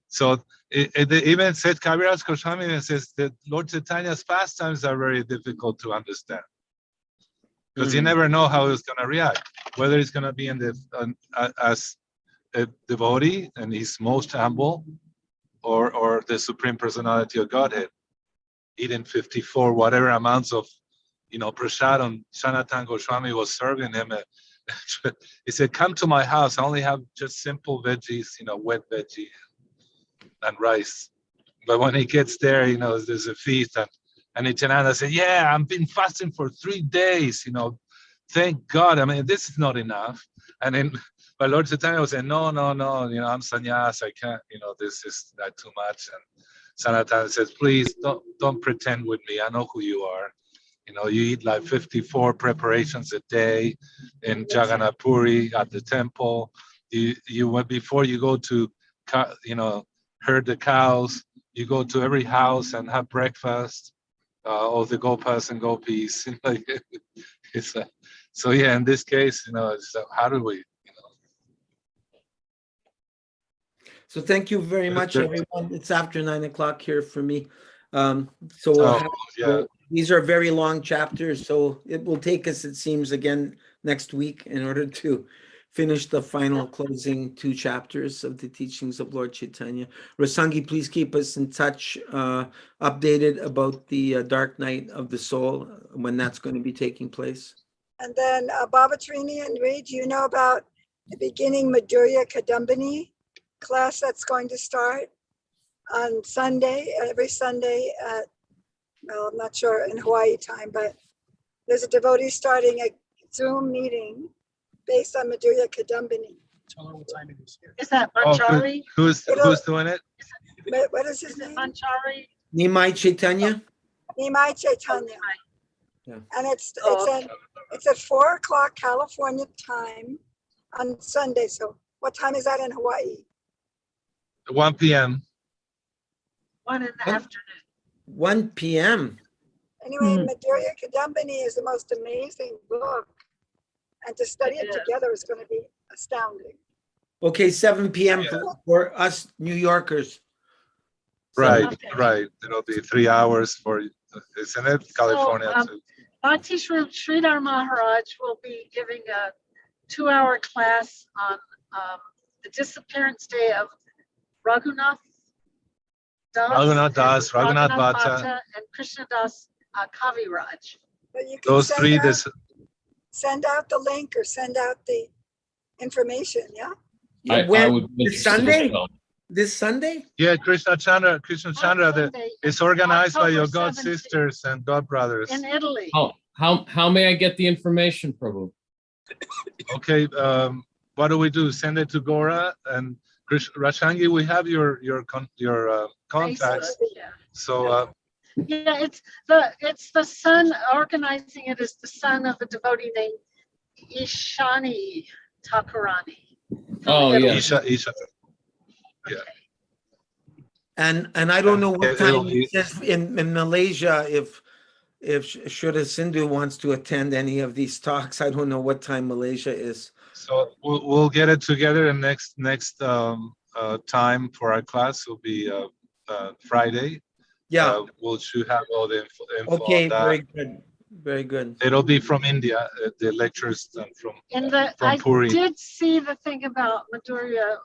So it even said, Kaviraj Goswami even says that Lord Chaitanya's pastimes are very difficult to understand, because you never know how he's going to react, whether he's going to be in as a devotee and he's most humble, or the Supreme Personality of Godhead, eating 54 whatever amounts of prashadam Sanatana Goswami was serving him. He said, come to my house, I only have just simple veggies, wet veggie and rice. But when he gets there, there's a feast, and Nityananda said, yeah, I've been fasting for 3 days, thank God. I mean, this is not enough. And then but Lord Chaitanya was saying, no, I'm sannyas, I can't, this is not too much. And Sanatana says, please don't pretend with me. I know who you are. You eat like 54 preparations a day in Jagannath Puri at the temple. You went before you go to, herd the cows. You go to every house and have breakfast of the Gopis and Gopis. So yeah, in this case, how do we? So thank you very much, everyone. It's after 9 o'clock here for me. These are very long chapters, so it will take us, it seems, again next week in order to finish the final closing 2 chapters of the teachings of Lord Chaitanya. Rasangi, please keep us in touch, updated about the dark night of the soul, when that's going to be taking place. And then Baba Trini and Reed, you know about the beginning Madhurya Kadambini class that's going to start on Sunday, every Sunday at, well, I'm not sure in Hawaii time, but there's a devotee starting a Zoom meeting based on Madhurya Kadambini. Is that Oh, Manjari? who's doing it? What is his name? Manjari? Nimai Chaitanya? Nimai Chaitanya. Yeah. And it's at 4 o'clock California time on Sunday. So what time is that in Hawaii? 1 p.m. 1 in the afternoon. 1 p.m. Anyway, Madhurya Kadambini is the most amazing book. And to study it together is going to be astounding. Okay, 7 p.m. for us New Yorkers. Right, Okay. right. It'll be 3 hours for, isn't it? California too. Bhakti Sridhar Maharaj will be giving a 2-hour class on the disappearance day of Raghunath Das, Raghunath Bhatta, and Krishna Das Kaviraj. But you can those three. Send out the link or send out the information, yeah? I would be This interested as Sunday? well. This Sunday? Yeah, Krishna Chandra, Sunday, it's organized by your October god 17th. sisters and god brothers. In Italy. How may I get the information, Prabhu? Okay, what do we do? Send it to Gaura and Rashangi. We have your contacts. Yeah. So Yeah, it's the son organizing it is the son of a devotee named Ishani Thakurani. Oh, yeah. Isha. Yeah. And I don't know what It'll time be- it says in Malaysia if Shraddha Sindhu wants to attend any of these talks. I don't know what time Malaysia is. So we'll get it together, and next time for our class will be Friday. Yeah. We'll should have all the info Okay, on that. very good. Very good. It'll be from India. The lectures from I Puri. did see the thing about Madhurya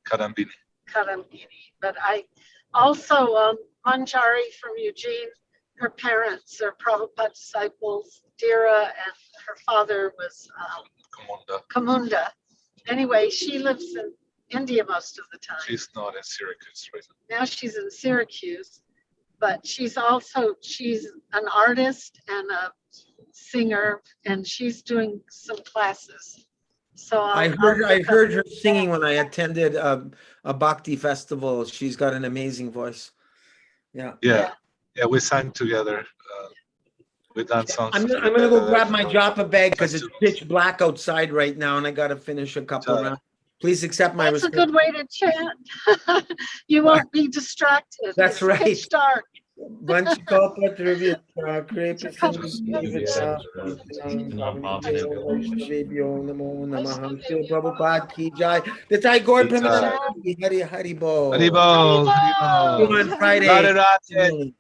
Kadambini. Kadambini, but I also Manjari from Eugene. Her parents are Prabhupada disciples. Dira and her father was Kamunda. Anyway, she lives in India most of the time. She's not in Syracuse right Now she's in Syracuse, but she's an artist and a singer, and she's doing some classes. So I heard her singing when I attended a Bhakti festival. She's got an amazing voice. Yeah. Yeah, we sang together. We done songs. I'm gonna go grab my joppa bag because it's pitch black outside right now, and I gotta finish a couple rounds. Please accept my That's respect. a good way to chant. You won't be distracted. That's It's right. pitch dark. Vanchikopa Trivya Kripa Namo Namaha Shri Prabhupada Ki Jai. The Thai Gaur Premanandi Hari Hari Bol. Haribol. On Friday. Radharani.